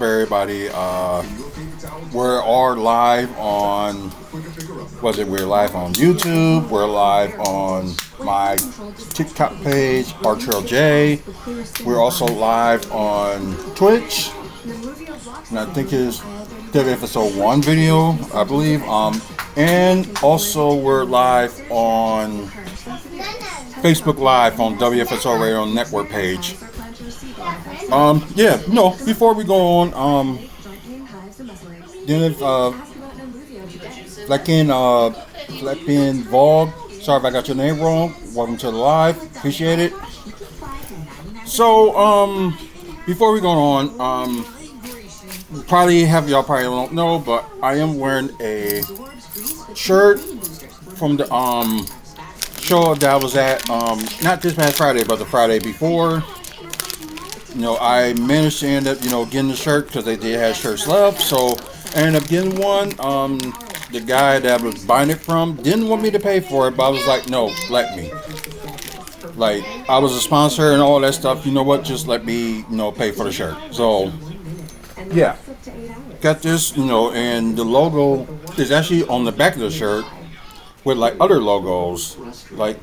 up, everybody? We're all live on. We're live on YouTube. We're live on my TikTok page, Archer J. We're also live on Twitch, and I think it's WFSO 1 video, I believe. And also we're live on Facebook Live on WFSO Radio Network page. Before we go on, Fleppin Vlog, sorry if I got your name wrong. Welcome to the live, appreciate it. So, before we go on, y'all probably don't know, but I am wearing a shirt from the show that I was at, not this past Friday, but the Friday before. I managed to end up, getting the shirt because they did have shirts left, so I ended up getting one. The guy that I was buying it from didn't want me to pay for it, but I was like, no, let me. Like, I was a sponsor and all that stuff, you know what, just let me, pay for the shirt. So, yeah. Got this, and the logo is actually on the back of the shirt with, like, other logos, like,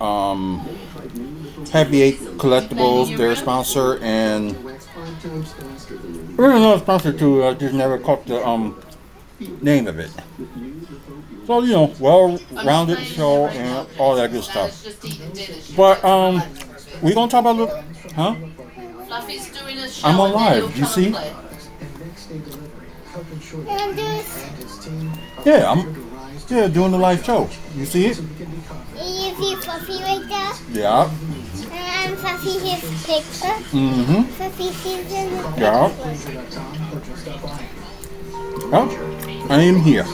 Happy 8 Collectibles, their sponsor, and we're another sponsor too. I just never caught the name of it. So well-rounded show and all that good stuff. But we gonna talk about Fluffy's doing a show. I'm on live. You see? Yeah, I'm doing the live show. You see it? You see Fluffy right there? Yeah. And Fluffy his picture. Mm-hmm. Fluffy sees in the Yeah. Oh, I am here.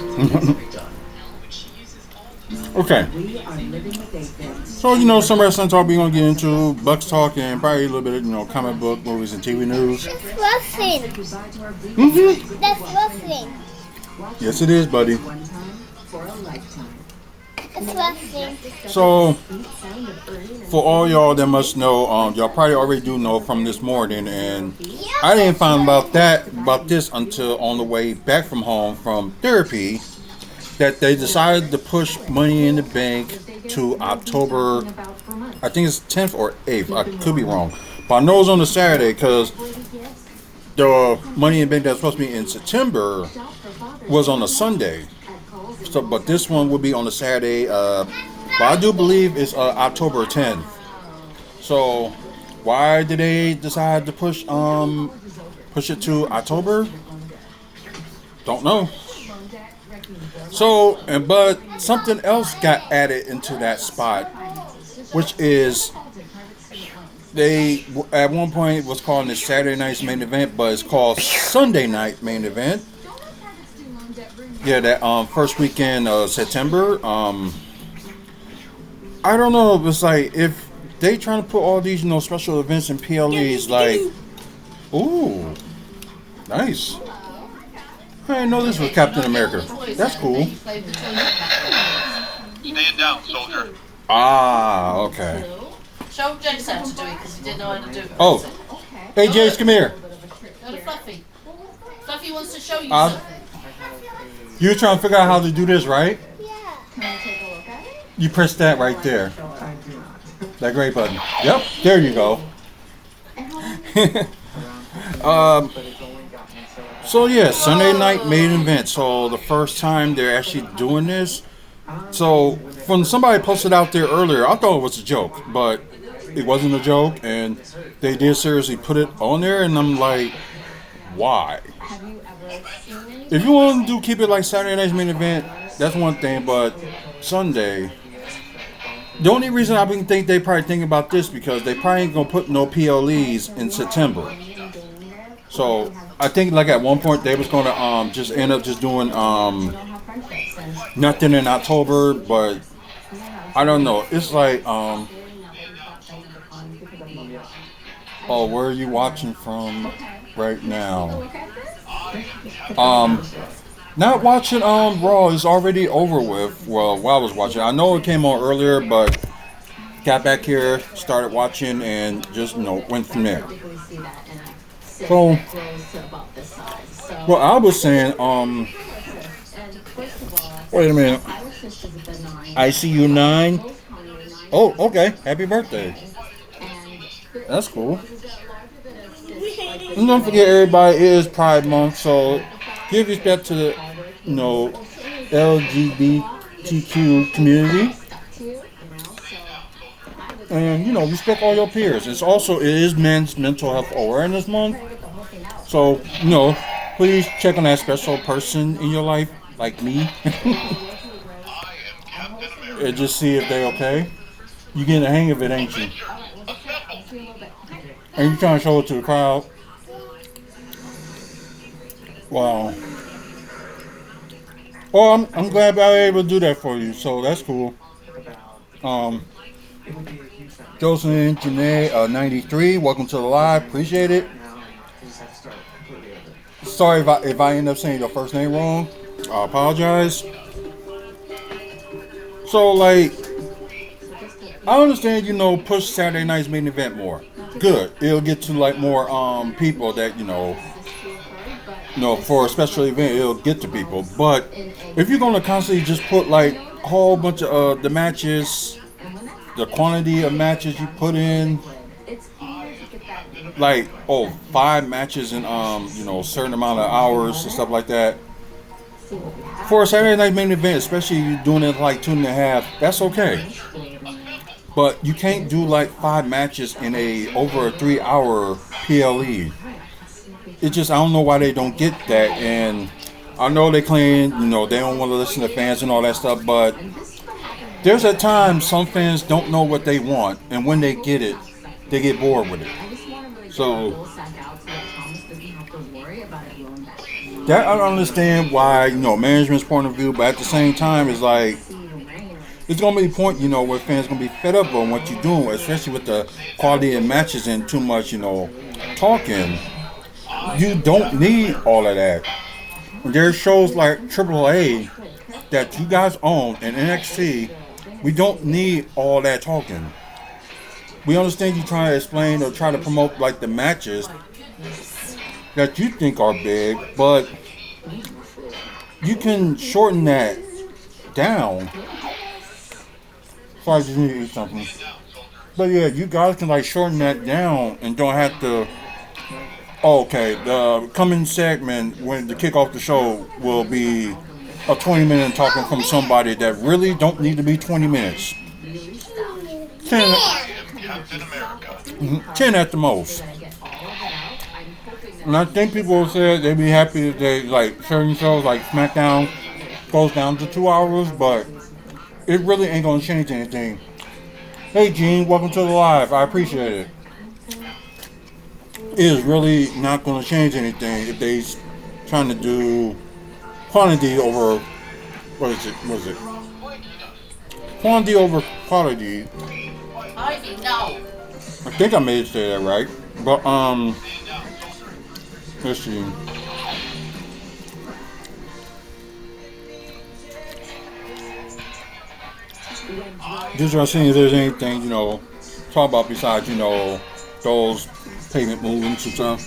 Okay. So, some wrestling talk we're going to get into, Bucks talk, and probably a little bit of, comic book, movies, and TV news. That's wrestling. Mm-hmm. That's wrestling. Yes, it is, buddy. It's wrestling. So, for all y'all that must know, y'all probably already do know from this morning, and I didn't find about this until on the way back from home from therapy, that they decided to push Money in the Bank to October, I think it's 10th or 8th, I could be wrong, but I know it's on a Saturday because the Money in the Bank that's supposed to be in September was on a Sunday. So, but this one will be on a Saturday, but I do believe it's October 10th. So, why did they decide to push it to October? Don't know. So, but something else got added into that spot, which is they at one point was calling it Saturday night's main event, but it's called Sunday night main event. Yeah, that first weekend of September. I don't know. It's like if they trying to put all these special events and PLEs, like, ooh, nice. I didn't know this was Captain America. That's cool. Stand down, soldier. Ah, okay. Show James how to do it because he didn't know how to do it. Oh, hey James, come here. Go to Fluffy. Fluffy wants to show you something. You're trying to figure out how to do this, right? Yeah. You press that right there. That gray button. Yep, there you go. So yeah, Sunday night main event. So the first time they're actually doing this. So when somebody posted out there earlier, I thought it was a joke, but it wasn't a joke, and they did seriously put it on there, and I'm like, why? If you want to keep it like Saturday night's main event, that's one thing, but Sunday. The only reason I think they probably think about this because they probably ain't gonna put no PLEs in September. So I think like at one point they was gonna just end up just doing nothing in October, but I don't know. It's like oh, where are you watching from right now? Not watching Raw is already over with. Well, while I was watching, I know it came on earlier, but got back here, started watching, and just went from there. So, what I was saying, wait a minute. ICU 9. Oh, okay. Happy birthday. That's cool. And don't forget, everybody, it is Pride Month, so give respect to the, LGBTQ community, and respect all your peers. It is Men's Mental Health Awareness Month, so please check on that special person in your life, like me, and just see if they're okay. You getting the hang of it, ain't you? And you trying to show it to the crowd. Wow. Well, I'm glad I was able to do that for you, so that's cool. Um, Jocelyn Janae, 93, welcome to the live. Appreciate it. Sorry if I end up saying your first name wrong. I apologize. So, like, I understand, push Saturday night's main event more. Good. It'll get to, like, more people that, for a special event, it'll get to people. But if you're going to constantly just put, like, a whole bunch of the matches, the quantity of matches you put in, like, 5 matches in, a certain amount of hours and stuff like that. For a Saturday night main event, especially if you're doing it like 2.5, that's okay. But you can't do like 5 matches in over a 3-hour PLE. I don't know why they don't get that. And I know they claim, they don't want to listen to fans and all that stuff, but there's a time some fans don't know what they want, and when they get it, they get bored with it. So that I don't understand why, management's point of view, but at the same time, it's like, it's going to be a point, where fans going to be fed up on what you're doing, especially with the quality of matches and too much, talking. You don't need all of that. There's shows like AAA that you guys own and NXT. We don't need all that talking. We understand you trying to explain or try to promote like the matches that you think are big, but you can shorten that down. Sorry, I just need to eat something. But yeah, you guys can like shorten that down and don't have to. Okay, the coming segment when to kick off the show will be a 20-minute talking from somebody that really don't need to be 20 minutes. 10, 10 at the most. And I think people said they'd be happy if they, like, certain shows like SmackDown goes down to 2 hours, but it really ain't gonna change anything. Hey Gene, welcome to the live. I appreciate it. It is really not gonna change anything if they trying to do quantity over what is it? Quantity over quality. Ivy, no. I think I made it say that right. But let's see. Just trying to see if there's anything, talk about besides, those payment movements and stuff.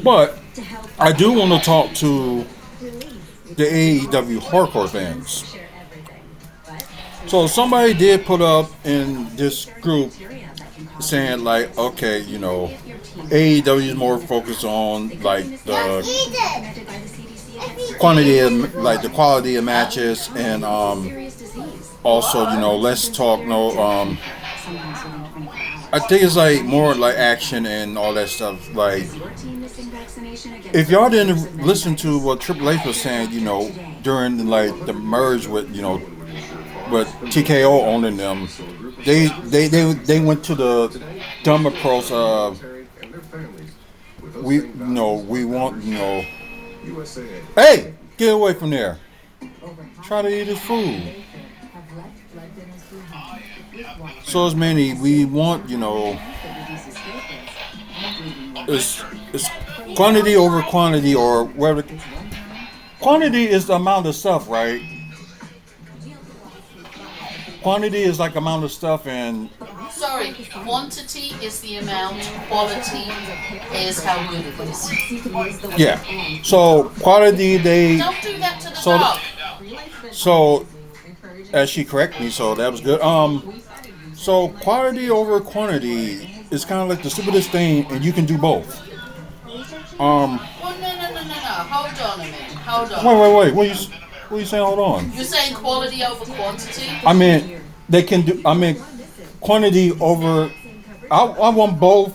But I do want to talk to the AEW hardcore fans. So somebody did put up in this group saying like, okay, AEW is more focused on like the quality of matches and also let's talk I think it's like more like action and all that stuff. Like, if y'all didn't listen to what Triple H was saying, during like the merge with with TKO owning them, they went to the dumb approach of we want hey, get away from there. Try to eat his food. So as many, we want, it's quantity over quantity, or whatever. Quantity is the amount of stuff, right? Quantity is like amount of stuff, and Sorry, quantity is the amount, quality is how good it is. Yeah. So quality, they Don't do that to the so dog. so as she corrected me, so that was good. So quality over quantity is kind of like the stupidest thing, and you can do both. Um, Well, no. Hold on a minute. Hold on. wait. What are you saying? Hold on. You're saying quality over quantity? I mean, they can do. I mean, quantity over. I want both,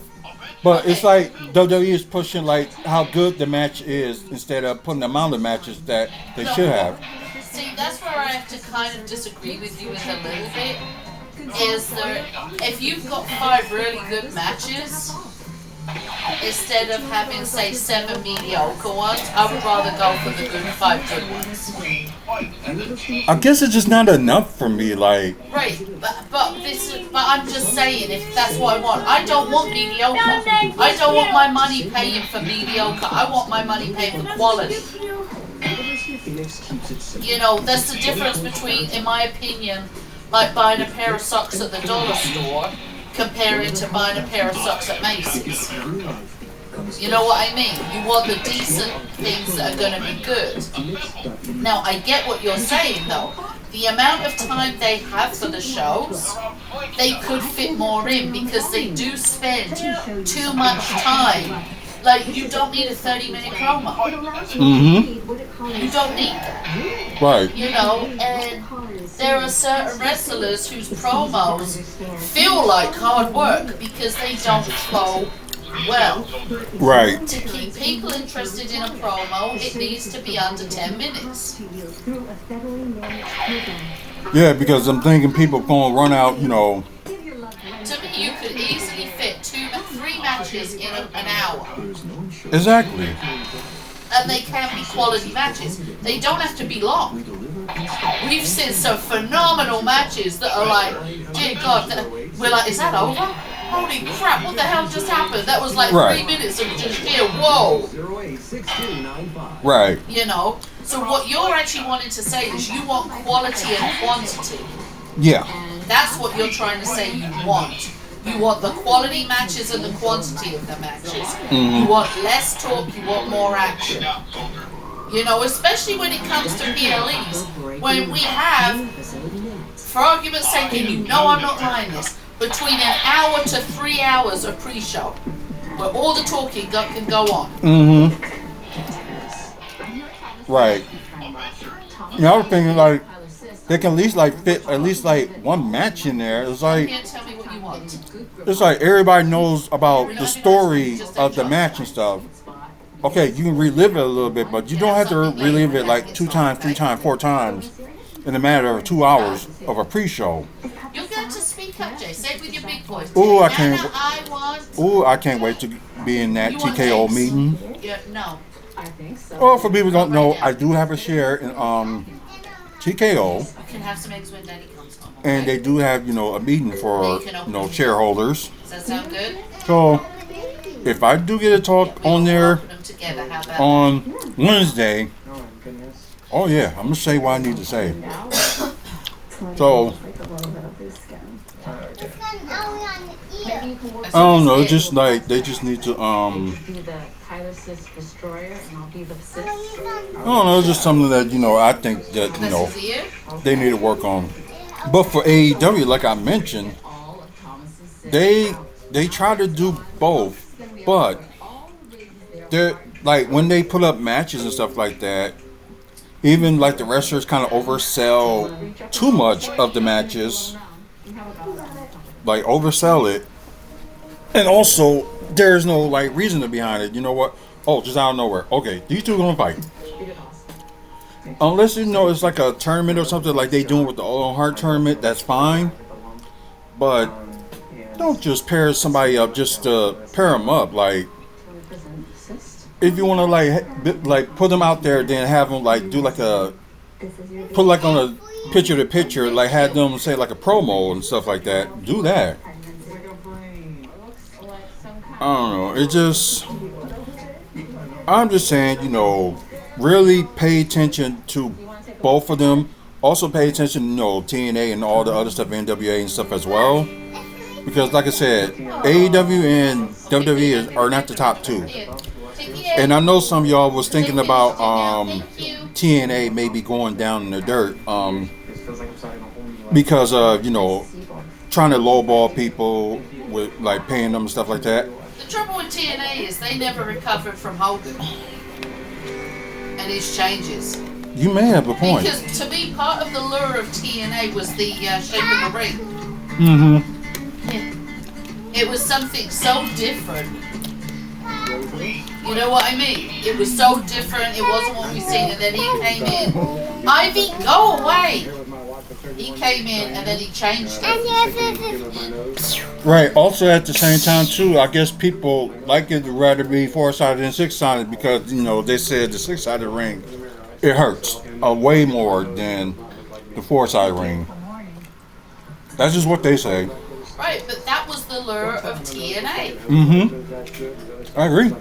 but it's Okay. like WWE is pushing like how good the match is instead of putting the amount of matches that they No. should have. See, that's where I have to kind of disagree with you with a little bit. Is there, if you've got 5 really good matches, instead of having, say, 7 mediocre ones, I would rather go for the 5 good ones. I guess it's just not enough for me. Like, Right, but I'm just saying, if that's what I want, I don't want mediocre. I don't want my money paying for mediocre. I want my money paying for quality. You know, that's the difference between, in my opinion, like buying a pair of socks at the dollar store comparing to buying a pair of socks at Macy's. You know what I mean? You want the decent things that are going to be good. Now, I get what you're saying, though. The amount of time they have for the shows, they could fit more in because they do spend too much time. Like, you don't need a 30-minute promo. mm-hmm. You don't need that. Right. You know, and there are certain wrestlers whose promos feel like hard work because they don't flow well. Right. To keep people interested in a promo, it needs to be under 10 minutes. Yeah, because I'm thinking people gonna run out. To me, you could easily fit 3 matches in an hour. Exactly. And they can be quality matches. They don't have to be long. We've seen some phenomenal matches that are like, dear God, we're like, is that over? Holy crap, what the hell just happened? That was like Right. 3 minutes of just here, whoa. Right. You know? So what you're actually wanting to say is you want quality and quantity. Yeah. That's what you're trying to say you want. You want the quality matches and the quantity of the matches. Mm-hmm. You want less talk, you want more action. You know, especially when it comes to PLEs. When we have, for argument's sake, and you know I'm not lying this, between an hour to 3 hours of pre-show, where all the talking can go on. Mm-hmm. Right. I was thinking like they can at least like fit at least like one match in there. It's You like can't tell me what you want. it's like everybody knows about the story of the match and stuff. Okay, you can relive it a little bit, but you don't have to relive it like 2 times, 3 times, 4 times in a matter of 2 hours of a pre-show. You're going to speak up, Jay. Say it with your big voice. Ooh, I Nana, can't. I want. Ooh, I can't wait to be in that You want TKO things? meeting. Yeah, no. Well, for people who don't know, I do have a share in TKO, You can have some eggs when Daddy comes home. and they do have a meeting for shareholders. Does that sound good? So if I do get a talk on there Open them together. How about on Wednesday, oh yeah, I'm gonna say what I need to say. So I don't know, just like they just need to I don't know, it's just something that I think that This is you? they need to work on. But for AEW, like I mentioned, they try to do both, but they're like when they put up matches and stuff like that, even like the wrestlers kind of oversell too much of the matches, like oversell it, and also there's no like reason behind it. You know what? Oh, just out of nowhere. Okay, these two gonna fight. Unless it's like a tournament or something like they doing with the All Heart tournament, that's fine. But don't just pair somebody up just to pair them up. Like if you want to like put them out there, then have them like do like put like on a picture to picture, like have them say like a promo and stuff like that. Do that. I don't know. I'm just saying, really pay attention to both of them. Also pay attention, TNA and all the other stuff, NWA and stuff as well. Because, like I said, AEW and WWE are not the top two. And I know some of y'all was thinking about TNA maybe going down in the dirt because of, trying to lowball people with like paying them and stuff like that. The trouble with TNA is they never recovered from Hogan and his changes. You may have a point. Because to me, part of the lure of TNA was the shape of the ring. Mm-hmm. It was something so different. You know what I mean? It was so different. It wasn't what we've seen. And then he came in. Ivy, go away! He came in and then he changed it. Right. Also, at the same time, too, I guess people like it to rather be four-sided than six-sided because, they said the six-sided ring, it hurts way more than the four-sided ring. That's just what they say. Right, but that was the lure of TNA. Mm-hmm. I agree.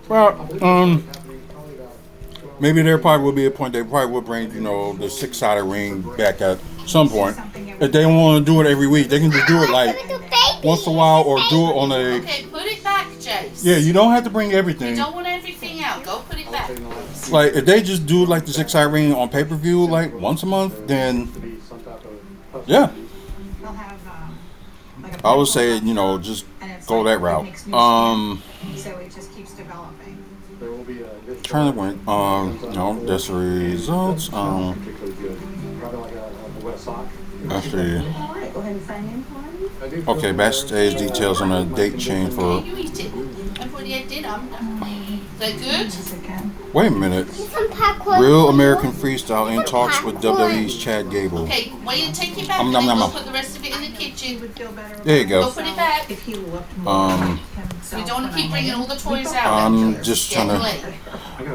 Well, maybe there probably will be a point they probably will bring, the six-sided ring back at some point. If they don't want to do it every week, they can just do it like once in a while or do it on a... Okay, put it back, Jace. Yeah, you don't have to bring everything. You don't want everything out. Go put it back. Like, if they just do like the six-sided ring on pay-per-view like once a month, then yeah. I would say, just go that route. So it just keeps developing. Trying to win. That's the results. Actually, okay, backstage details on a date change for. You eat it. I've already had dinner. Is that good? Wait a minute. Real American Freestyle in talks with WWE's Chad Gable. Okay, wait and take it back and then go put the rest of it in the kitchen. There you Go go. put it back. We don't want to keep bringing all the toys out. I'm just trying to.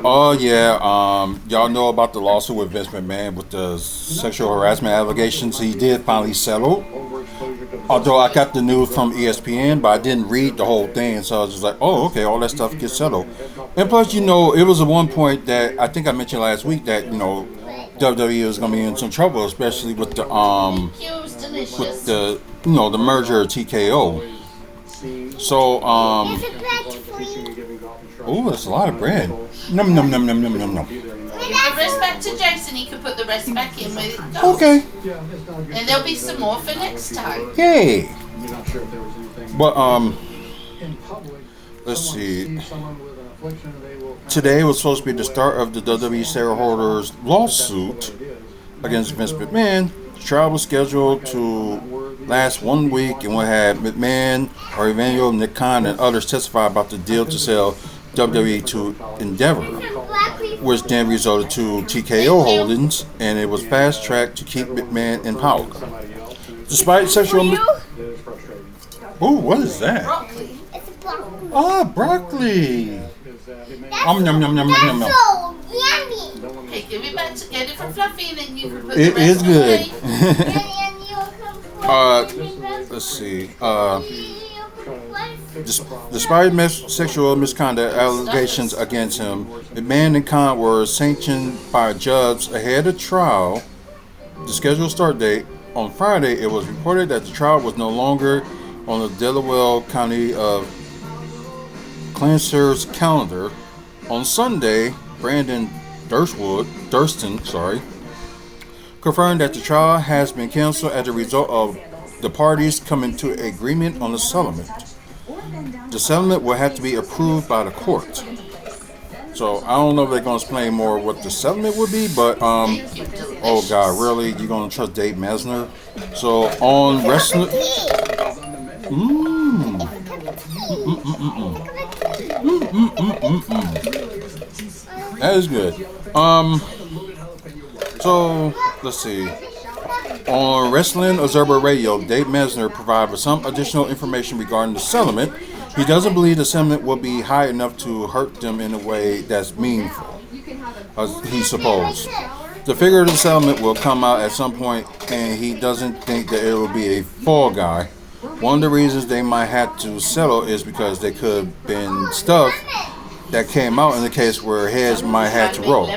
Oh yeah, y'all know about the lawsuit with Vince McMahon with the sexual harassment allegations. He did finally settle. Although I got the news from ESPN, but I didn't read the whole thing, so I was just like, oh, okay, all that stuff gets settled. And plus, it was at one point that I think I mentioned last week that WWE was going to be in some trouble, especially with the the merger of TKO. So oh, that's a lot of bread. Num num num num num num num. Give the rest back to Jason. He can put the rest back in where it goes. Okay. And there'll be some more for next time. Yay. But let's see. Today was supposed to be the start of the WWE shareholders' lawsuit against Vince McMahon. The trial was scheduled to last 1 week and will have McMahon, Emmanuel, Nick Khan, and others testify about the deal to sell WWE to Endeavor, which then resulted to TKO Holdings, and it was fast-tracked to keep McMahon in power. Despite sexual... Ooh, what is that? Broccoli. Ah, broccoli. Nom nom nom nom nom nom. So yummy. Okay, give it back to get it for Fluffy and then you can put It the rest is good. And Let's see. Despite sexual misconduct allegations against him, McMahon and Khan were sanctioned by a judge ahead of trial. The scheduled start date on Friday, it was reported that the trial was no longer on the Delaware County of Clancer's calendar. On Sunday, Brandon Durston, confirmed that the trial has been canceled as a result of the parties coming to agreement on the settlement. The settlement will have to be approved by the court. So I don't know if they're going to explain more what the settlement would be, but oh God, really? You're going to trust Dave Mesner? So on wrestling, that is good. So let's see. On Wrestling Observer Radio, Dave Mesner provided some additional information regarding the settlement. He doesn't believe the settlement will be high enough to hurt them in a way that's meaningful, as he supposed. The figure of the settlement will come out at some point, and he doesn't think that it will be a fall guy. One of the reasons they might have to settle is because there could have been stuff that came out in the case where heads might have to roll.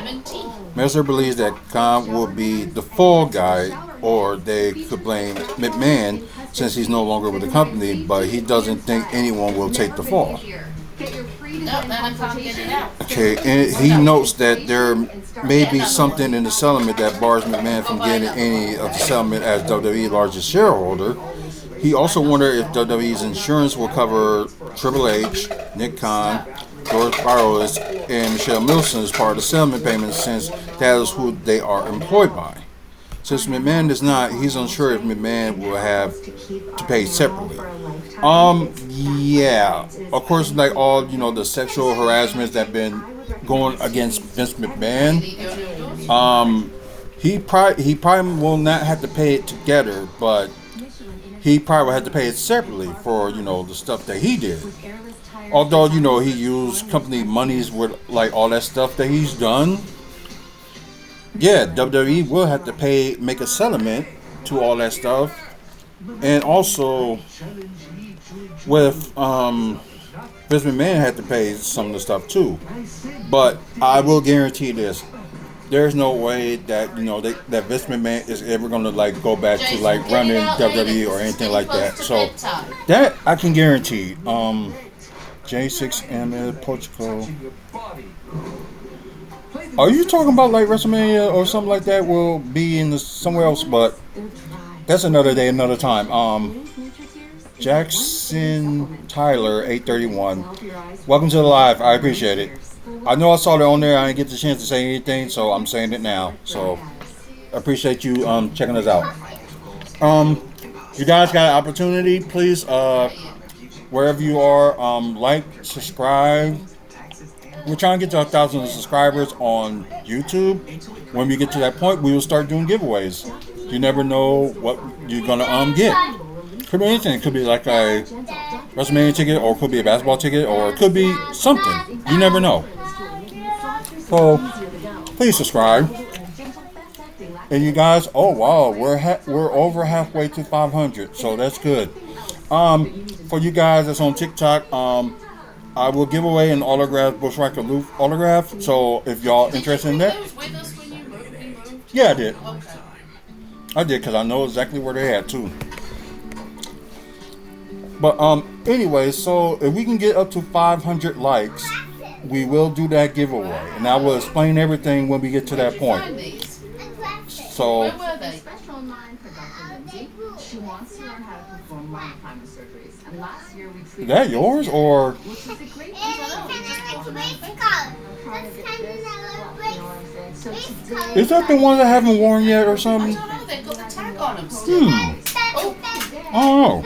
Meltzer believes that Khan will be the fall guy, or they could blame McMahon since he's no longer with the company, but he doesn't think anyone will take the fall. No, then I can't get it out. Okay, and he notes that there may be something in the settlement that bars McMahon from getting any of the settlement as WWE's largest shareholder. He also wondered if WWE's insurance will cover Triple H, Nick Khan, George Barrows, and Michelle Milson as part of the settlement payments, since that is who they are employed by. Since McMahon is not, he's unsure if McMahon will have to pay separately. Yeah. Of course, like all, the sexual harassments that have been going against Vince McMahon, he probably will not have to pay it together, but he probably will have to pay it separately for, the stuff that he did. Although, he used company monies with, like, all that stuff that he's done. Yeah, WWE will have to make a settlement to all that stuff. And also, with Vince McMahon had to pay some of the stuff too. But I will guarantee this: there's no way that that Vince McMahon is ever gonna go back to running WWE or anything like that. So that I can guarantee. J6M Portugal. Are you talking about WrestleMania or something like that will be in somewhere else? But that's another day, another time. Jackson Tyler 831. Welcome to the live. I appreciate it. I know I saw it on there. I didn't get the chance to say anything, so I'm saying it now. So I appreciate you checking us out. You guys got an opportunity, please. Wherever you are, like, subscribe. We're trying to get to 1,000 subscribers on YouTube. When we get to that point, we will start doing giveaways. You never know what you're gonna get. Could be anything. It could be like a WrestleMania ticket, or it could be a basketball ticket, or it could be something. You never know. So please subscribe. And you guys, oh wow, we're over halfway to 500, so that's good. For you guys that's on TikTok, I will give away an autograph, Bushwhacker Luke autograph. So if y'all interested in that, yeah, I did. I did, because I know exactly where they're at too. But anyway, so if we can get up to 500 likes, we will do that giveaway, and I will explain everything when we get to that point. So. Where were they? She wants to learn how to perform lifetime surgeries. And last year we treated Is that yours, or? Is that the one that I haven't worn yet, or something? I don't know, they've got the tag on them still. Oh.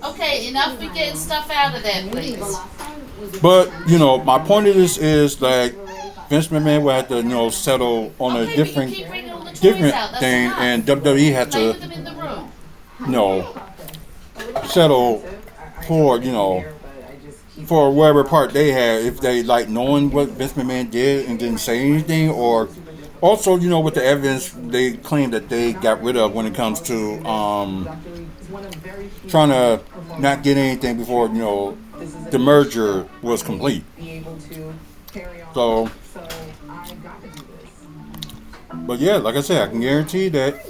Okay, enough with getting stuff out of there, please. But, my point of this is that Vince McMahon will have to, settle on a different thing, and WWE had to, settle for, for whatever part they had, if they knowing what Vince McMahon did and didn't say anything, or also, with the evidence they claim that they got rid of when it comes to trying to not get anything before, the merger was complete. So, but yeah, like I said, I can guarantee that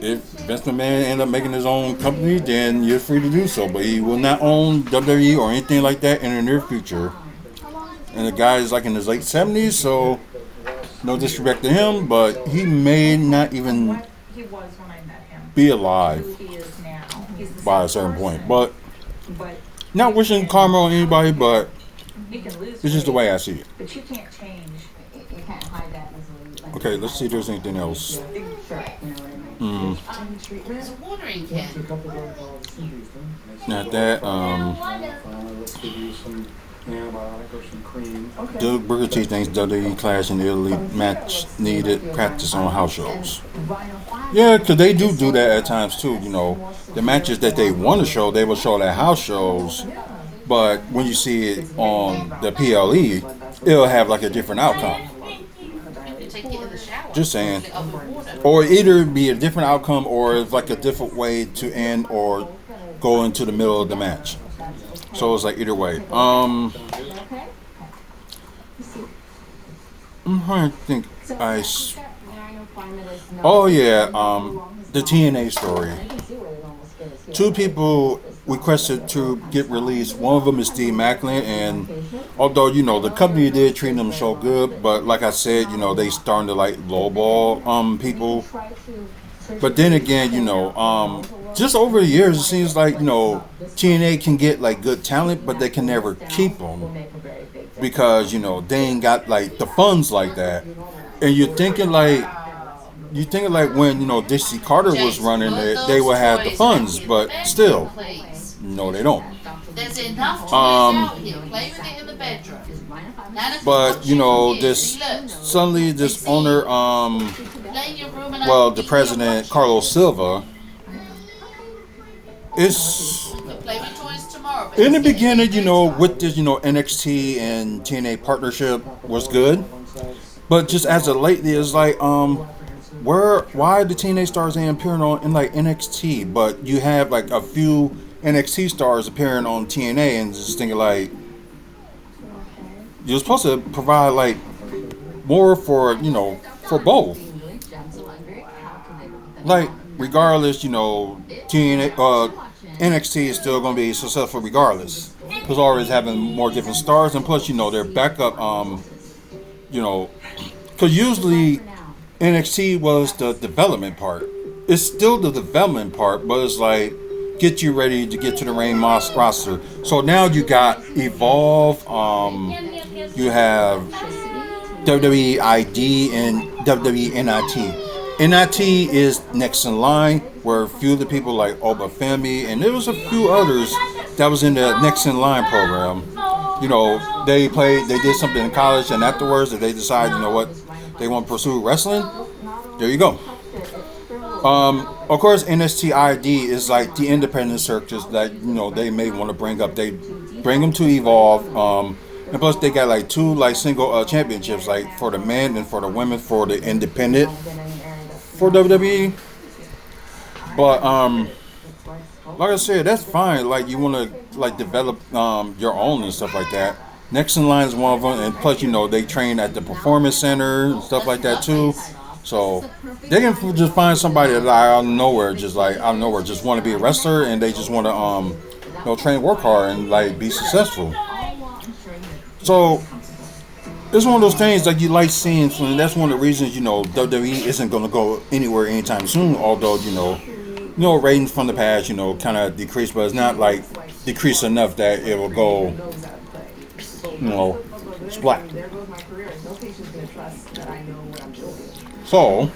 if Vince McMahon end up making his own company, then you're free to do so. But he will not own WWE or anything like that in the near future. And the guy is in his late 70s, so no disrespect to him, but he may not even be alive by a certain point. But not wishing karma on anybody, but it's just the way I see it. But you can't change. You can't hide that easily. Okay, let's see if there's anything else. There's a watering can. Not that. Doug Burger T thinks WWE Clash in the Elite match needed practice on house shows. Yeah, because they do that at times too. The matches that they want to show, they will show at house shows. But when you see it on the PLE, it'll have a different outcome. Just saying. Or either be a different outcome, or it's a different way to end or go into the middle of the match. So it's either way. I'm trying to think. Oh yeah, the TNA story. Two people requested to get released. One of them is Steve Macklin, and although the company did treat them so good, but like I said, they starting to like lowball people. But then again, just over the years, it seems like TNA can get like good talent, but they can never keep them because they ain't got like the funds like that. And you're thinking like when Dixie Carter was James, running put it, those they would have the toys funds, back in but the still, bedroom, please. no, they don't. There's enough toys Um, out here. Play with it in the bedroom. None of but what you can get. this See, look. suddenly this owner, Play in your room and well, I the can president Carlos Silva, is play with toys tomorrow. But in the let's get it beginning, in the with this, NXT and TNA partnership was good, but just as of lately, it's like, why the TNA stars ain't appearing on in like NXT, but you have like a few NXT stars appearing on TNA, and just thinking like you're supposed to provide like more for both. Like regardless, TNA NXT is still going to be successful regardless. Because always having more different stars, and plus their backup, you know, because usually NXT was the development part. It's still the development part, but it's like get you ready to get to the main roster. So now you got Evolve, you have WWE ID and WWE NIT. NIT is next in line, where a few of the people like Oba Femi, and there was a few others that was in the next in line program. They did something in college, and afterwards, if they decide, what, they want to pursue wrestling, there you go. Of course, NSTID is like the independent circuits that they may want to bring up. They bring them to Evolve, and plus they got like two like single championships, like for the men and for the women for the independent for WWE. But like I said, that's fine. Like you want to like develop your own and stuff like that. Next in line is one of them, and plus they train at the performance center and stuff like that too. So they can just find somebody that out of nowhere, just want to be a wrestler, and they just want to train, work hard, and like be successful. So it's one of those things that you like seeing, and that's one of the reasons WWE isn't going to go anywhere anytime soon. Although ratings from the past kind of decreased, but it's not like decreased enough that it will go splat. So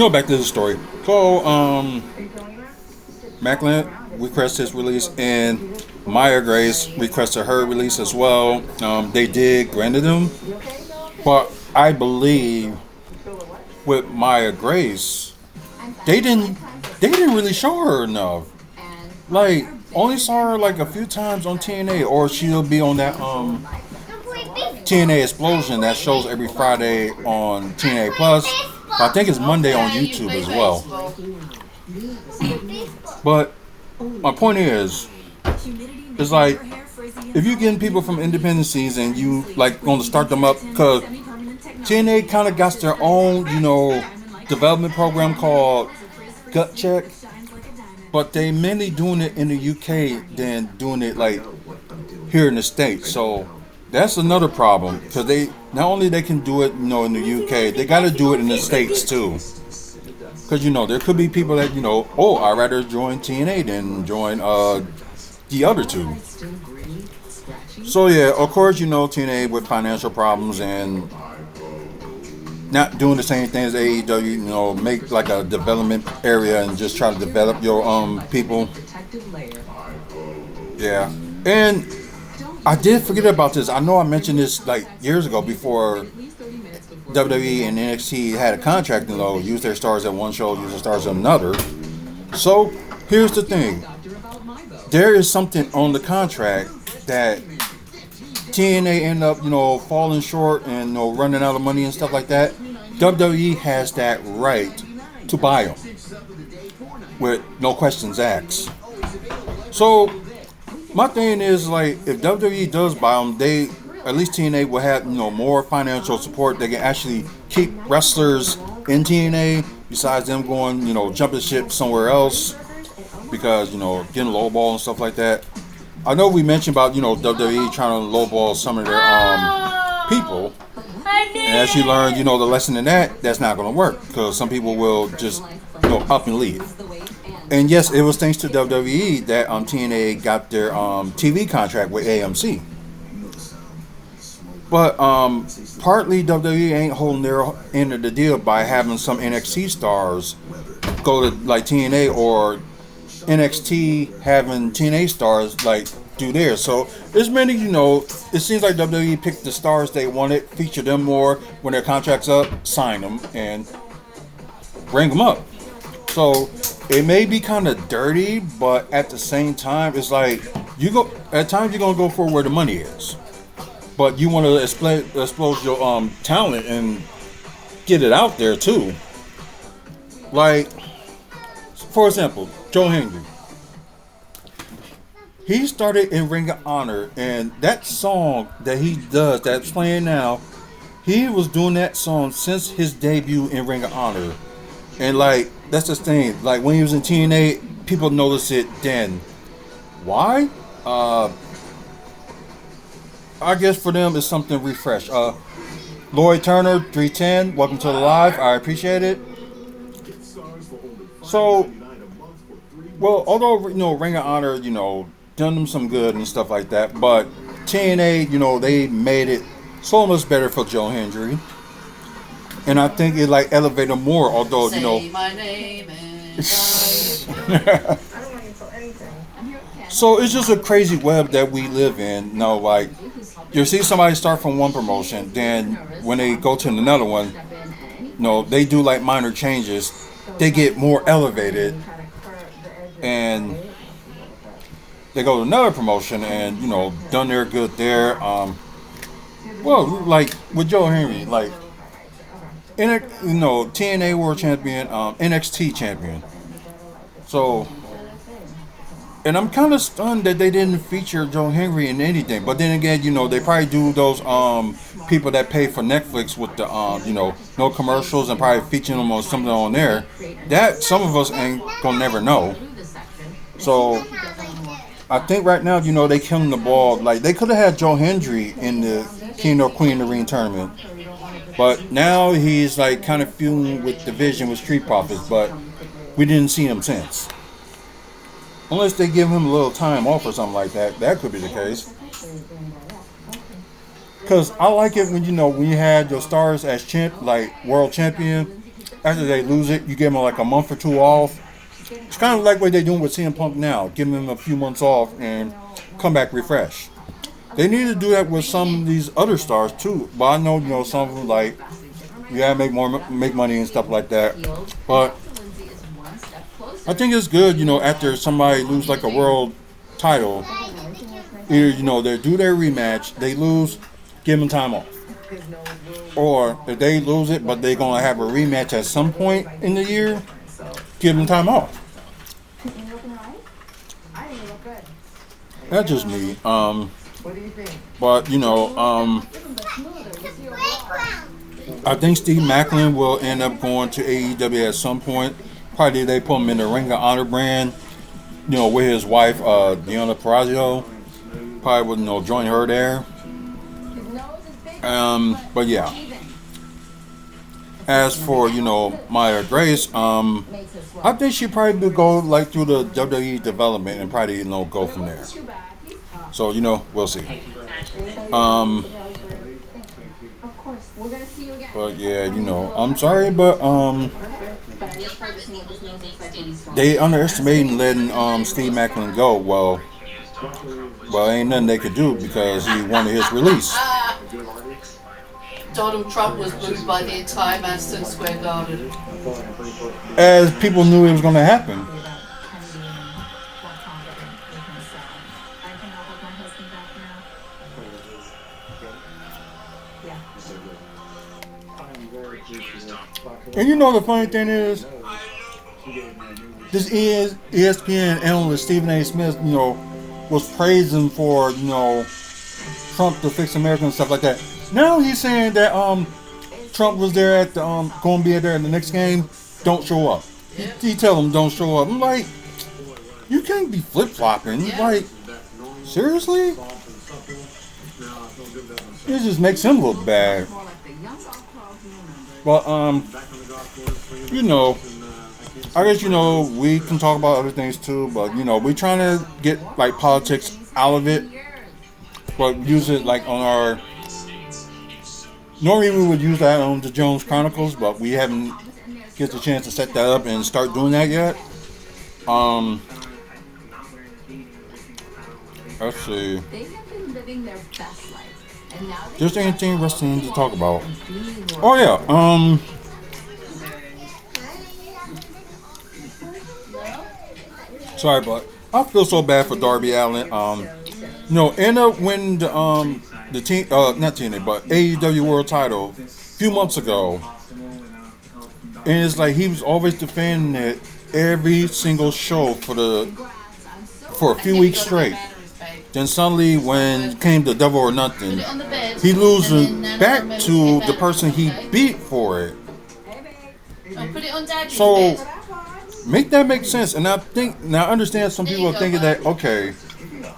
back to the story. So Macklin requested his release, and Maya Grace requested her release as well. They did granted them, but I believe with Maya Grace, they didn't really show her enough. Like only saw her like a few times on TNA, or she'll be on that TNA Explosion that shows every Friday on TNA Plus. I think it's Monday on YouTube as well. But my point is, it's like if you're getting people from independent scenes and you like going to start them up, because TNA kind of got their own development program called Gut Check, but they mainly doing it in the UK than doing it like here in the States. So that's another problem, because they not only they can do it in the UK, they got to do it in the States too. Because there could be people that I'd rather join TNA than join the other two. So yeah, of course TNA with financial problems and not doing the same thing as AEW. Make like a development area and just try to develop your people. Yeah, and I did forget about this. I know I mentioned this like years ago before WWE and NXT had a contract and use their stars at one show, use their stars at another. So here's the thing: there is something on the contract that TNA end up falling short and running out of money and stuff like that. WWE has that right to buy them with no questions asked. So my thing is, like, if WWE does buy them, they at least TNA will have more financial support. They can actually keep wrestlers in TNA besides them going jumping ship somewhere else because getting lowball and stuff like that. I know we mentioned about WWE trying to lowball some of their people, and as you learn the lesson in that's not going to work because some people will just up and leave. And yes, it was thanks to WWE that TNA got their TV contract with AMC. But partly WWE ain't holding their end of the deal by having some NXT stars go to like TNA, or NXT having TNA stars like do theirs. So there's many, it seems like WWE picked the stars they wanted, feature them more when their contract's up, sign them, and bring them up. So it may be kind of dirty, but at the same time, it's like at times you're gonna go for where the money is. But you want to expose your talent and get it out there too. Like, for example, Joe Hendry. He started in Ring of Honor, and that song that he does, that's playing now, he was doing that song since his debut in Ring of Honor. And like, that's the thing. Like when he was in TNA, people noticed it then. Why? I guess for them it's something refreshed. Lloyd Turner, 310, welcome to the live. I appreciate it. So, well, although Ring of Honor, done them some good and stuff like that, but TNA, they made it so much better for Joe Hendry, and I think it like elevated him more. Although Say my name and so it's just a crazy web that we live in. Like you see somebody start from one promotion, then when they go to another one, they do like minor changes. They get more elevated, and they go to another promotion and done their good there. Well, like with Joe Henry, like TNA World Champion, NXT Champion. So. And I'm kind of stunned that they didn't feature Joe Henry in anything. But then again, they probably do those people that pay for Netflix with the no commercials and probably featuring them on something on there. That some of us ain't gonna never know. So I think right now, they killing the ball. Like they could have had Joe Hendry in the King or Queen of the Ring tournament, but now he's like kind of feuding with Division with Street Profits. But we didn't see him since. Unless they give him a little time off or something like that. That could be the case. Because I like it when when you had your stars as like world champion. After they lose it, you give them like a month or two off. It's kind of like what they're doing with CM Punk now. Give them a few months off and come back refreshed. They need to do that with some of these other stars too. But I know some of them like you gotta make money and stuff like that. But I think it's good, after somebody lose like a world title, either, they do their rematch, they lose, give them time off. Or if they lose it, but they're going to have a rematch at some point in the year, give them time off. That's just me. But, I think Steve Macklin will end up going to AEW at some point. Probably they put him in the Ring of Honor brand, with his wife, Deonna Purrazzo. Probably would, join her there. But yeah. As for, Maya Grace, I think she probably would go like through the WWE development and probably, go from there. So, we'll see. But yeah, I'm sorry, but they underestimating letting Steve Macklin go. Well, ain't nothing they could do because he wanted his release. Donald Trump was booed by the entire Madison Square Garden. As people knew it was going to happen. And the funny thing is, this ESPN analyst Stephen A. Smith, was praising for, Trump to fix America and stuff like that. Now he's saying that Trump was there at the going to be there in the next game. Don't show up. He tell him don't show up. I'm like, you can't be flip flopping. Yeah. Like, seriously? It just makes him look bad. But you know, I guess we can talk about other things too. But we're trying to get like politics out of it, but use it like on our. Normally we would use that on the Jones Chronicles, but we haven't get the chance to set that up and start doing that yet. Let's see. Just anything interesting to talk about. Oh yeah. Sorry, but I feel so bad for Darby Allin. Ended up winning the team, not TNA, but AEW World Title a few months ago, and it's like he was always defending it every single show for a few weeks straight. Then suddenly, when it came to Double or Nothing, he losing back to the person he beat for it. So make that make sense. And I understand some people are thinking that okay,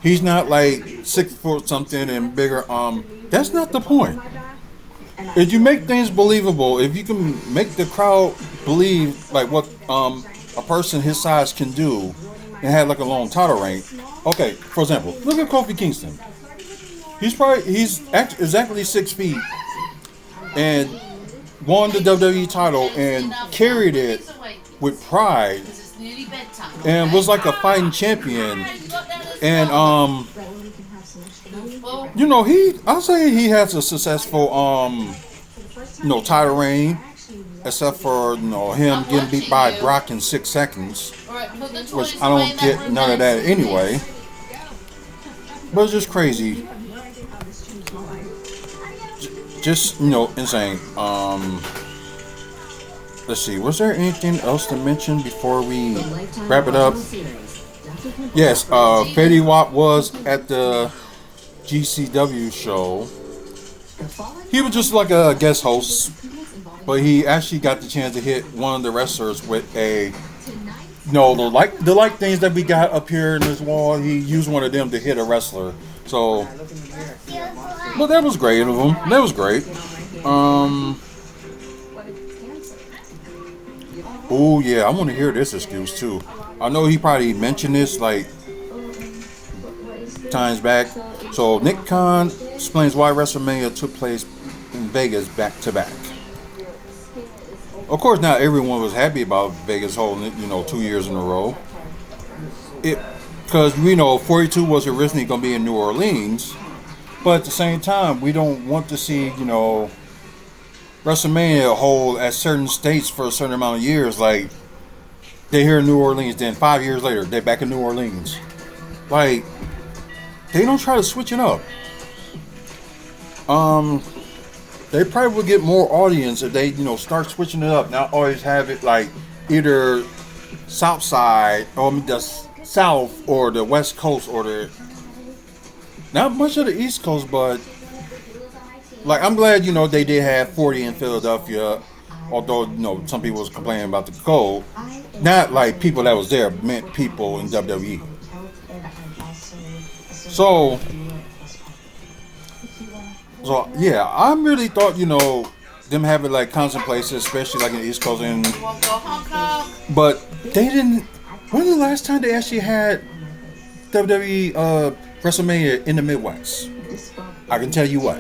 he's not like 6 foot something and bigger. That's not the point. If you make things believable, if you can make the crowd believe like what a person his size can do, and have like a long title reign. Okay, for example, look at Kofi Kingston. He's exactly 6 feet and won the WWE title and carried it with pride and was like a fighting champion. And I'll say he has a successful title reign, except for him getting beat by Brock in 6 seconds, which I don't get none of that anyway. But it's just crazy. Just insane. Let's see. Was there anything else to mention before we wrap it up? Yes. Fetty Wap was at the GCW show. He was just like a guest host, but he actually got the chance to hit one of the wrestlers with the things that we got up here in this wall. He used one of them to hit a wrestler. So, but that was great of him. That was great. Oh yeah, I want to hear this excuse too. I know he probably mentioned this like times back. So Nick Khan explains why WrestleMania took place in Vegas back to back. Of course, not everyone was happy about Vegas holding it, 2 years in a row. Because 42 was originally going to be in New Orleans, but at the same time, we don't want to see WrestleMania hold at certain states for a certain amount of years. Like they're here in New Orleans, then 5 years later they're back in New Orleans. Like they don't try to switch it up. They probably would get more audience if they, start switching it up. Not always have it like either South Side or the South or the West Coast or not much of the East Coast, but like I'm glad they did have 40 in Philadelphia. Although some people was complaining about the cold, not like people that was there meant people in WWE. So yeah, I really thought them having like constant places, especially like in the East Coast, but they didn't. When was the last time they actually had WWE WrestleMania in the Midwest? I can tell you what,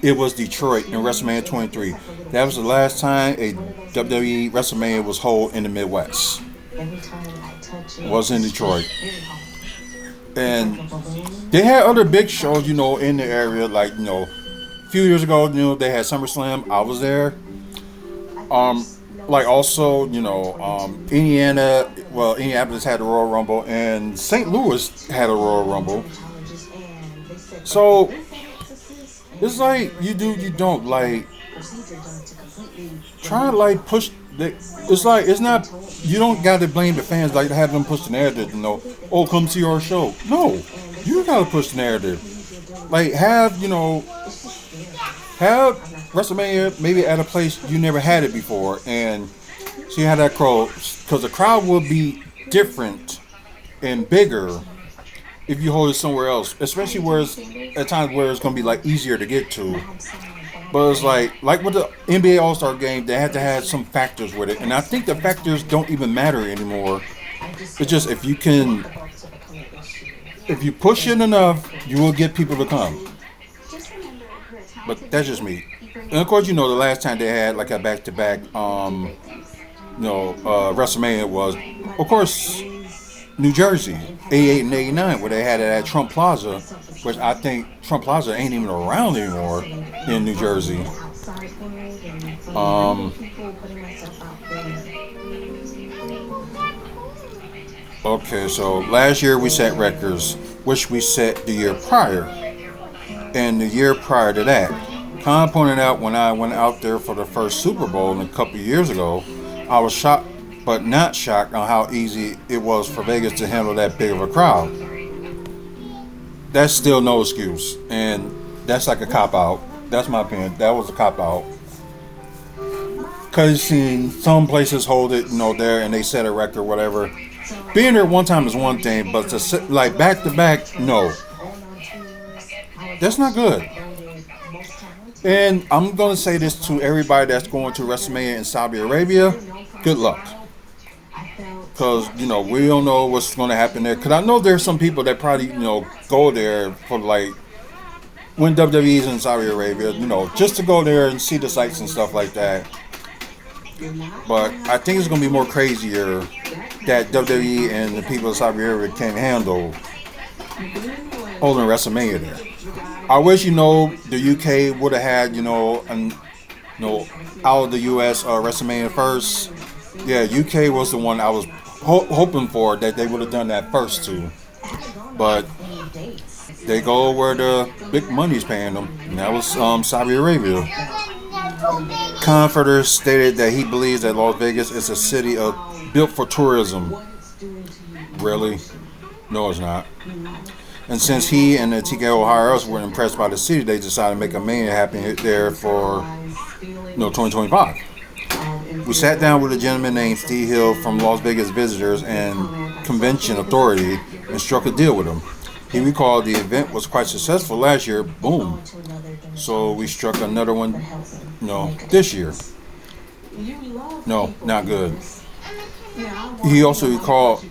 it was Detroit in WrestleMania 23. That was the last time a WWE WrestleMania was held in the Midwest. It was in Detroit. And they had other big shows, in the area. Like, a few years ago, they had SummerSlam. I was there. Like also, Indianapolis had a Royal Rumble, and St. Louis had a Royal Rumble. So it's like you do, you don't. Like try to like push. It's like it's not. You don't got to blame the fans like have them push the narrative. Oh, come see our show. No, you got to push the narrative. Like have WrestleMania maybe at a place you never had it before, and see how that crowd, because the crowd will be different and bigger if you hold it somewhere else, especially where it's at times where it's gonna be like easier to get to. But it's like with the NBA All Star Game, they had to have some factors with it, and I think the factors don't even matter anymore. It's just if you push it enough, you will get people to come. But that's just me. And of course, the last time they had like a back to back, WrestleMania was, of course, New Jersey, 88 and 89, where they had it at Trump Plaza, which I think Trump Plaza ain't even around anymore in New Jersey. Um, okay, so last year we set records, which we set the year prior, and the year prior to that. Khan pointed out when I went out there for the first Super Bowl a couple of years ago, I was shocked, but not shocked on how easy it was for Vegas to handle that big of a crowd. That's still no excuse, and that's like a cop out. That's my opinion. That was a cop out. Cause seen some places hold it, there, and they set a record, whatever. Being there one time is one thing, but to sit, like back to back, no, that's not good. And I'm gonna say this to everybody that's going to WrestleMania in Saudi Arabia: good luck, because we don't know what's going to happen there. Because I know there's some people that probably go there for like when WWE's in Saudi Arabia, just to go there and see the sights and stuff like that. But I think it's going to be more crazier that WWE and the people of Saudi Arabia can't handle holding WrestleMania there. I wish the UK would have had out of the US WrestleMania first. Yeah, UK was the one I was hoping for, that they would have done that first too. But they go where the big money's paying them, and that was Saudi Arabia. Khan further stated that he believes that Las Vegas is a city built for tourism. Really? No, it's not. And since he and the TKO higher-ups were impressed by the city, they decided to make a mania happen there for 2025. We sat down with a gentleman named Steve Hill from Las Vegas Visitors and Convention Authority and struck a deal with him. He recalled the event was quite successful last year. Boom. So we struck another one, this year. No, not good. He also recalled,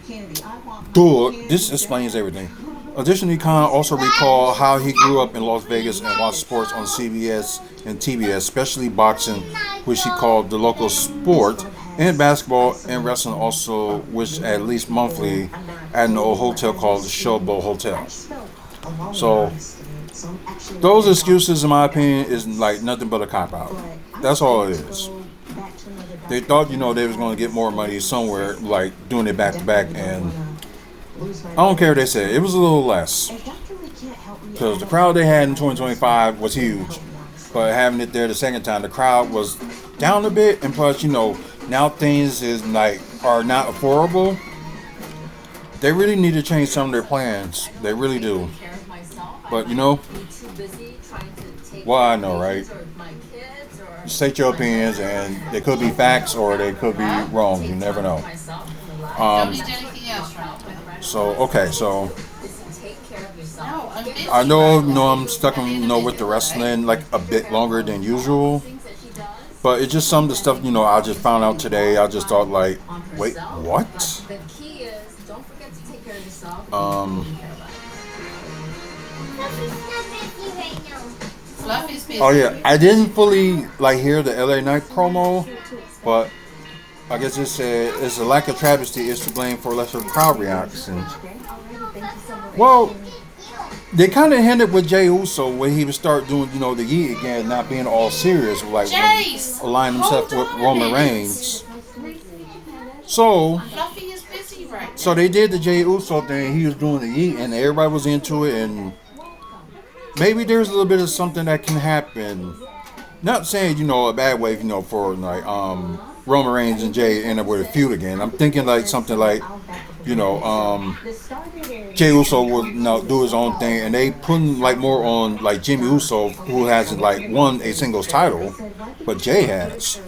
good, this explains everything. Additionally, Khan also recalled how he grew up in Las Vegas and watched sports on CBS and TBS, especially boxing, which he called the local sport, and basketball and wrestling also, which at least monthly at an old hotel called the Showboat Hotel. So, those excuses, in my opinion, is like nothing but a cop-out. That's all it is. They thought, they was going to get more money somewhere, like doing it back-to-back, and I don't care what they said. It was a little less. Because the crowd they had in 2025 was huge. But having it there the second time, the crowd was down a bit. And plus, now things are not affordable. They really need to change some of their plans. They really do. But, well, I know, right? State your opinions, and they could be facts or they could be wrong. You never know. So I know I'm stuck on with the wrestling like a bit longer than usual, but it's just some of the stuff I just found out today. I just thought like, wait, what? Oh yeah, I didn't fully hear the LA Knight promo, but I guess it said it's a lack of travesty is to blame for lesser crowd reactions. Well, they kind of hinted with Jey Uso when he would start doing, the yeet again, not being all serious, like align himself with Roman Reigns. So they did the Jey Uso thing. He was doing the yeet, and everybody was into it, and maybe there's a little bit of something that can happen. Not saying, a bad way, for Roman Reigns and Jey end up with a feud again. I'm thinking like something like Jey Uso would do his own thing, and they putting like more on like Jimmy Uso, who hasn't like won a singles title, but Jay has.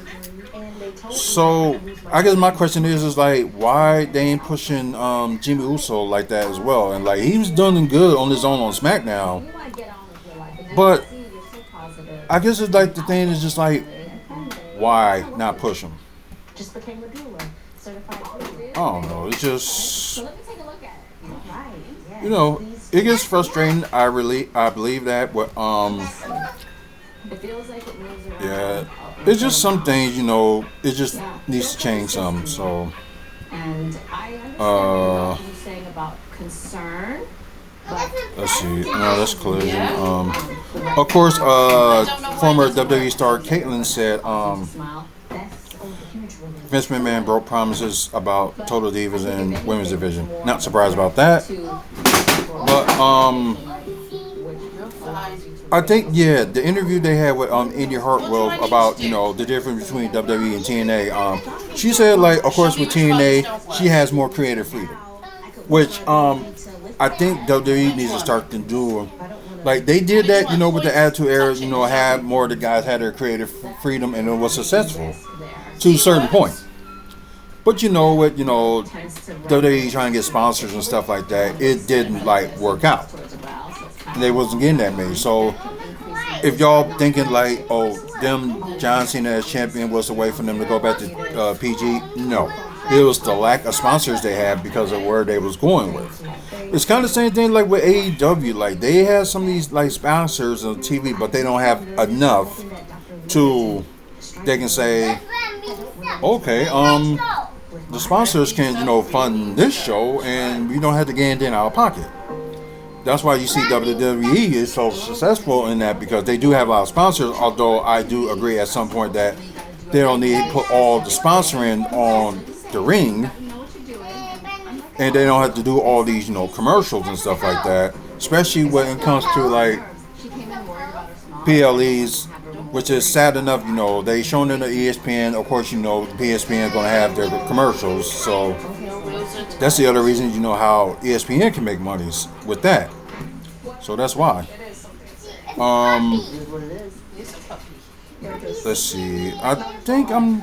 So I guess my question is like why they ain't pushing Jimmy Uso like that as well, and like he was doing good on his own on SmackDown, but I guess it's like the thing is just like why not push him? I don't know. It's just it gets frustrating. I believe that, but yeah, it's just some things it just needs to change some. So let's see. No, that's Collision. Of course, former WWE star Caitlyn said Vince McMahon broke promises about Total Divas and Women's Division. Not surprised about that. But I think the interview they had with Indy Hartwell about the difference between WWE and TNA. She said like of course with TNA she has more creative freedom, which I think WWE needs to start to do. Like they did that with the Attitude Era. Had more of the guys had their creative freedom and it was successful to a certain point. But with WWE trying to get sponsors and stuff like that, it didn't like work out. They wasn't getting that many. So if y'all thinking like, oh, them John Cena as champion was a way for them to go back to PG, no. It was the lack of sponsors they had because of where they was going with. It's kind of the same thing like with AEW. Like they have some of these like sponsors on TV, but they don't have enough to they can say, okay, the sponsors can fund this show, and we don't have to get anything out of pocket. That's why you see WWE is so successful in that because they do have a lot of sponsors. Although I do agree at some point that they don't need to put all the sponsoring on the ring, and they don't have to do all these commercials and stuff like that. Especially when it comes to like PLEs, which is sad enough. They shown in the ESPN. Of course, ESPN is going to have their commercials. So that's the other reason how ESPN can make monies with that. So that's why. Let's see. I think I'm.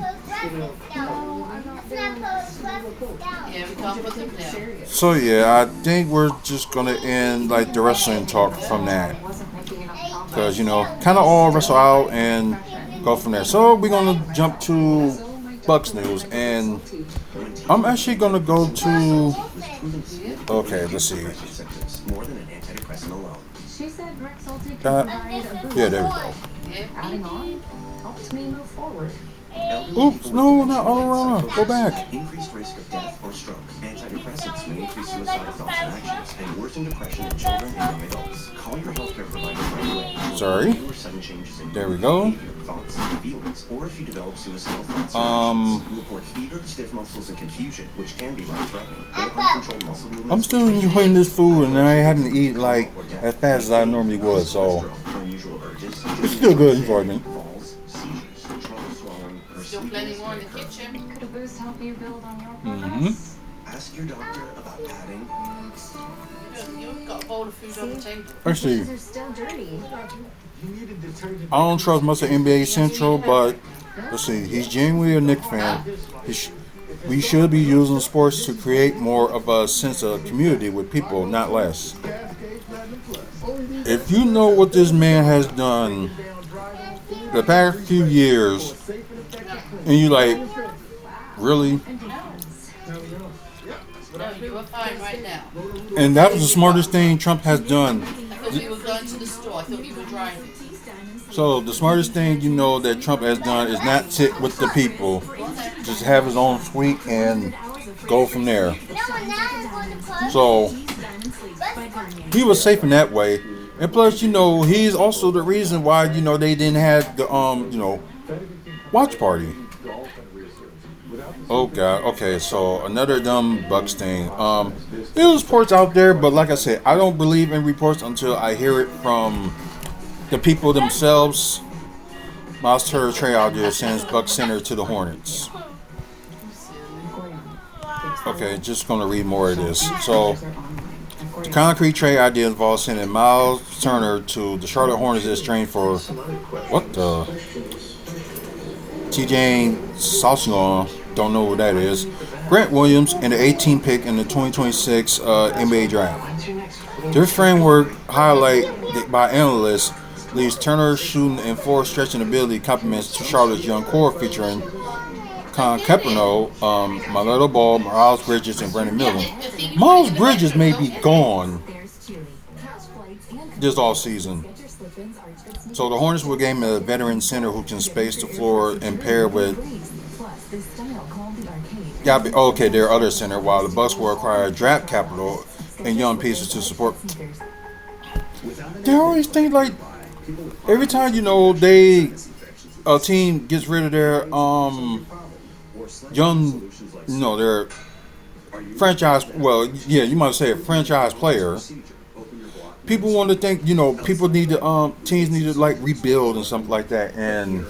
So yeah, I think we're just gonna end like the wrestling talk from that, because kind of all wrestle out and go from there. So we're gonna jump to Bucks news, and I'm actually gonna go to. Okay, let's see. Yeah, there we go. Oops, no, not all around. Go back. Increased risk of death or stroke. Antidepressants may increase suicidal thoughts and actions and worsen depression in children and young adults. Call your healthcare provider right away. Sorry. There we go. Thoughts, feelings, or if you develop suicidal thoughts or report fever, stiff muscles, and confusion, which can be life-threatening. Or uncontrolled muscle movements. I'm still enjoying this food, and I haven't eaten like as fast as I normally would, so it's still good enjoyment. Still plenty more in the kitchen. Could a boost help you build on your Mm-hmm. progress? Ask your doctor about padding. You've got a bowl of food on the table. Actually, These are still dirty. I don't trust much of NBA Central, but let's see. He's genuinely a Knicks fan. We should be using sports to create more of a sense of community with people, not less. If you know what this man has done the past few years, and you like, really? No, you are fine right now. And that was the smartest thing Trump has done. I thought you were going to the store. I thought you were driving. So the smartest thing that Trump has done is not sit with the people, just have his own suite and go from there. So he was safe in that way. And plus, he's also the reason why, they didn't have the, watch party. Oh, God. Okay, so another dumb Bucks thing. There was reports out there, but like I said, I don't believe in reports until I hear it from the people themselves. Miles Turner trade out there sends Bucks center to the Hornets. Okay, just gonna read more of this. So, the concrete trade idea involves sending Miles Turner to the Charlotte Hornets in exchange for what the TJ Saucion, don't know what that is. Grant Williams and the 18th pick in the 2026 NBA draft. This framework highlight by analysts leaves Turner's shooting and floor stretching ability complements to Charlotte's young core featuring Con Caperno, Maloto Ball, Miles Bridges, and Brandon Miller. Miles Bridges may be gone this off season. So the Hornets will gain a veteran center who can space the floor and pair with their other center, while the Bucks will acquire draft capital and young pieces to support. They always think like every time a team gets rid of their young, their franchise. Well, yeah, you might say a franchise player. People want to think, people need to, teams need to like rebuild and something like that, and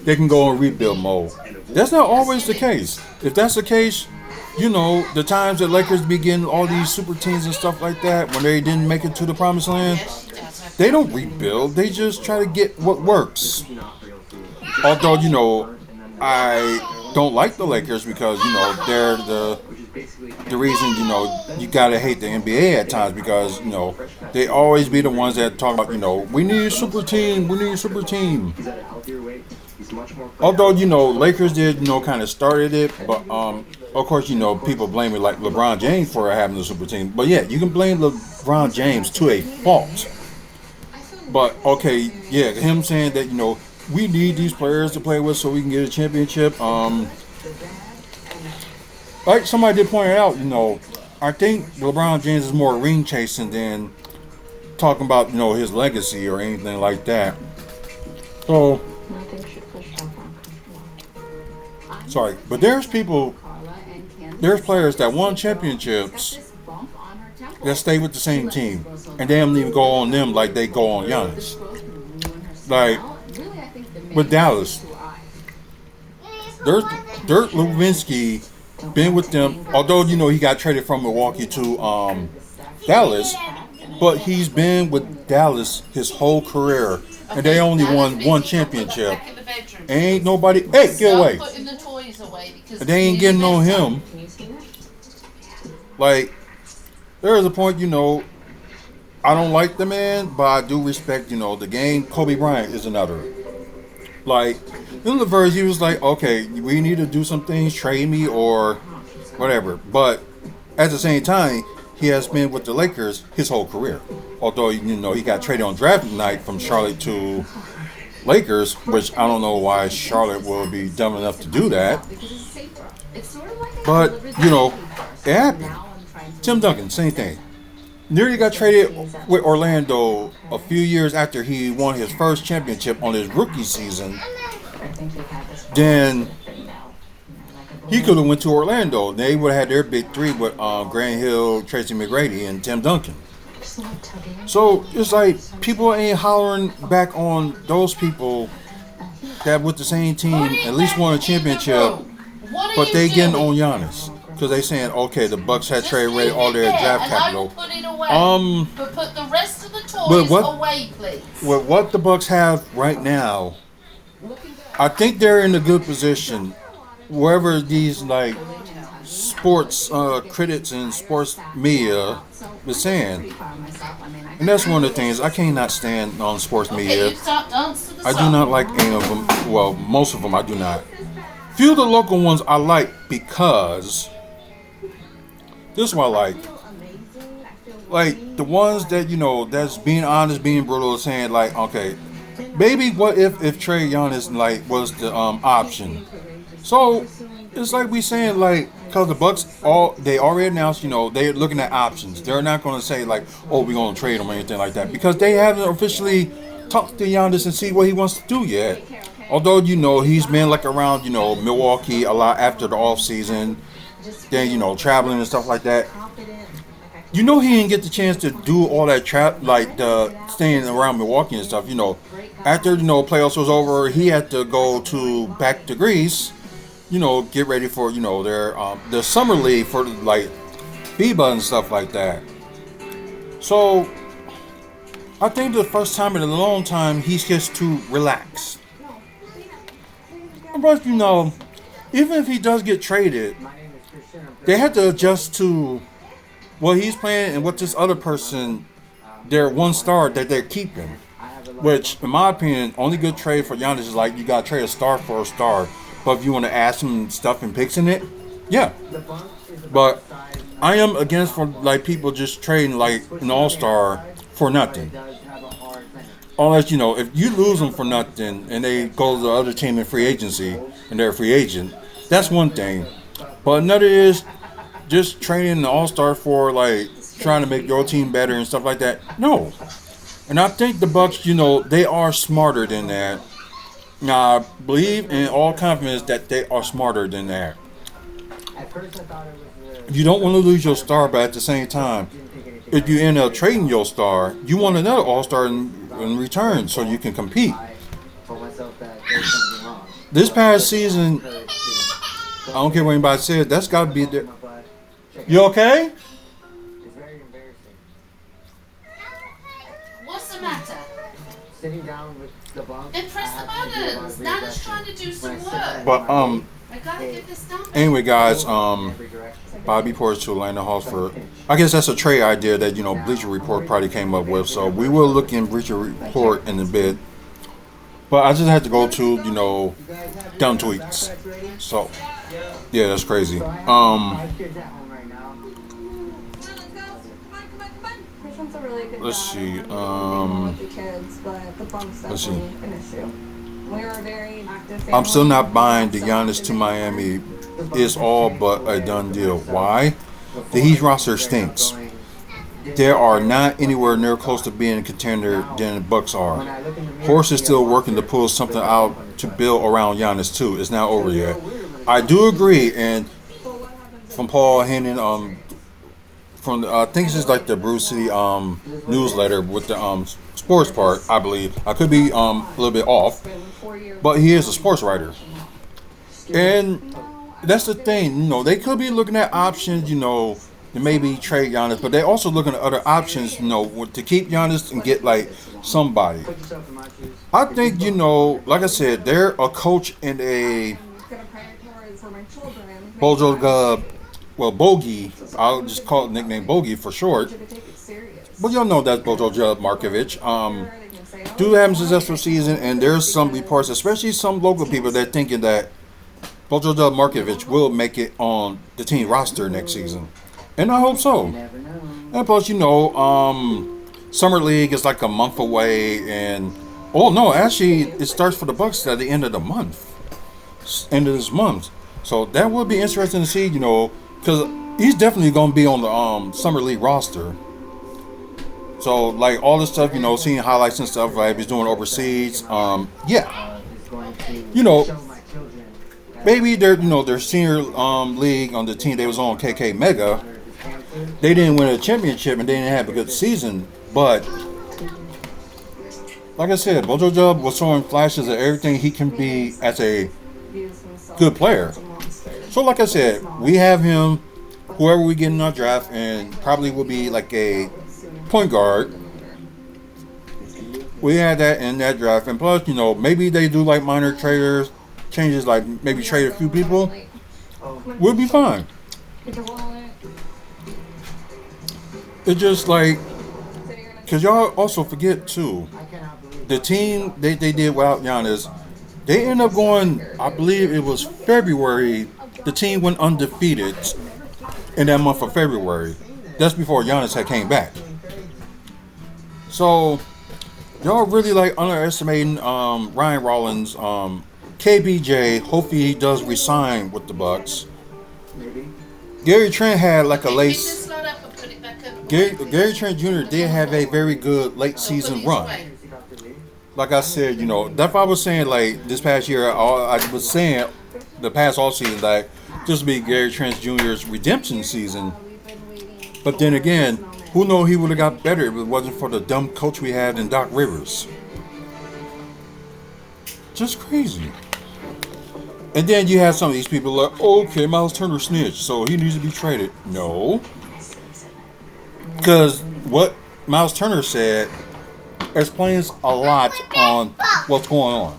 they can go in rebuild mode. That's not always the case. If that's the case, the times that Lakers be getting all these super teams and stuff like that when they didn't make it to the promised land, they don't rebuild. They just try to get what works. Although, I don't like the Lakers because, they're the reason, you gotta hate the NBA at times because, they always be the ones that talk about, we need a super team, Although, Lakers did, kind of started it, but, of course, people blame it like LeBron James for having a super team. But yeah, you can blame LeBron James to a fault. But, okay, yeah, him saying that, we need these players to play with so we can get a championship. Like somebody did point out, I think LeBron James is more ring chasing than talking about, his legacy or anything like that. So, sorry, but there's players that won championships that stay with the same team, and they don't even go on them like they go on Giannis. Like with Dallas, Dirk Nowitzki been with them, although he got traded from Milwaukee to Dallas, but he's been with Dallas his whole career, and they only won one championship. Ain't nobody. Hey, get away! And they ain't getting on him. Like there is a point, I don't like the man, but I do respect, the game. Kobe Bryant is another. Like in the verse, he was like, okay, we need to do some things, trade me or whatever. But at the same time, he has been with the Lakers his whole career. Although, he got traded on draft night from Charlotte to Lakers, which I don't know why Charlotte will be dumb enough to do that. But, it happened. Tim Duncan, same thing. Nearly got traded with Orlando a few years after he won his first championship on his rookie season. Then he could have went to Orlando. They would have had their big three with Grant Hill, Tracy McGrady, and Tim Duncan. So it's like people ain't hollering back on those people that with the same team at least won a championship, but they getting on Giannis. Because they saying, okay, the Bucks had trade away all their draft capital. Put it away. But put the rest of the toys away, please. With what the Bucks have right now, I think they're in a good position. Wherever these like sports critics and sports media is saying, and that's one of the things I cannot stand on sports media. I do not like any of them. Well, most of them I do not. Few of the local ones I like because. This is what I like. Like the ones that that's being honest, being brutal, saying like, okay, maybe what if Trae Giannis like was the option? So it's like we saying like, cause the Bucks they already announced, they're looking at options. They're not going to say like, oh, we're going to trade him or anything like that because they haven't officially talked to Giannis and see what he wants to do yet. Although he's been like around Milwaukee a lot after the off season. Then traveling and stuff like that. He didn't get the chance to do all that staying around Milwaukee and stuff. After playoffs was over, he had to go back to Greece get ready for their summer league for like FIBA and stuff like that. So I think the first time in a long time he gets to relax. But even if he does get traded, they have to adjust to what he's playing and what this other person, their one star that they're keeping. Which, in my opinion, only good trade for Giannis is like you gotta trade a star for a star. But if you want to add some stuff and picks in it, yeah. But I am against for like people just trading like an all star for nothing. Unless if you lose them for nothing and they go to the other team in free agency and they're a free agent, that's one thing. But another is just trading an all star for like trying to make your team better and stuff like that. No. And I think the Bucks, they are smarter than that. Now, I believe in all confidence that they are smarter than that. You don't want to lose your star, but at the same time, if you end up trading your star, you want another all-star in return so you can compete. This past season, I don't care what anybody says, that's got to be there. You okay? What's the matter? Sitting down with the bunk. Then press the buttons. Nana's trying to do some work. But I gotta get this done. anyway, guys, Bobby Portis to Atlanta Hawks for. I guess that's a trade idea that Bleacher Report probably came up with. So we will look in Bleacher Report in a bit. But I just had to go to dumb tweets. So yeah, that's crazy. Let's see. Let's see. I'm still not buying the Giannis to Miami. It's all but a done deal. Why? The Heat roster stinks. They are not anywhere near close to being a contender than the Bucks are. Horst is still working to pull something out to build around Giannis too. It's not over yet. I do agree, and from Paul Hennon, from the, I think it's just like the Bruce City newsletter with the sports part, I believe. I could be a little bit off, but he is a sports writer, and that's the thing. They could be looking at options, to maybe trade Giannis, but they're also looking at other options, to keep Giannis and get like somebody. I think, like I said, they're a coach and a Bogey. I'll just call it nickname Bogey for short. But y'all know that's Bojo Markovic. Do have a successful season, and there's some reports, especially some local people, that thinking that Bojo Markovic will make it on the team roster next season. And I hope so. And plus, Summer League is like a month away, and actually, it starts for the Bucks at the end of the month, end of this month. So that would be interesting to see, because he's definitely going to be on the Summer League roster. So like all this stuff, seeing highlights and stuff, like he's doing overseas. Maybe their senior league on the team they was on, KK Mega. They didn't win a championship and they didn't have a good season, but like I said, Bojo Jub was showing flashes of everything he can be as a good player. So like I said, we have him, whoever we get in our draft, and probably will be like a point guard. We had that in that draft, and plus, maybe they do like minor changes, like maybe trade a few people. We'll be fine. It's just like, because y'all also forget too, the team they did without Giannis, they ended up going, I believe it was February, the team went undefeated in that month of February. That's before Giannis had came back. So y'all really like underestimating Ryan Rollins, KBJ. Hopefully he does resign with the Bucks. Gary Trent had like a late. Gary Trent Jr. did have a very good late season run. Like I said, that's why I was saying like this past year, I was saying the past all season like this would be Gary Trent Jr.'s redemption season. But then again, who knows, he would have got better if it wasn't for the dumb coach we had in Doc Rivers. Just crazy. And then you have some of these people like, okay, Miles Turner snitched, so he needs to be traded. No, because what Miles Turner said explains a lot on what's going on.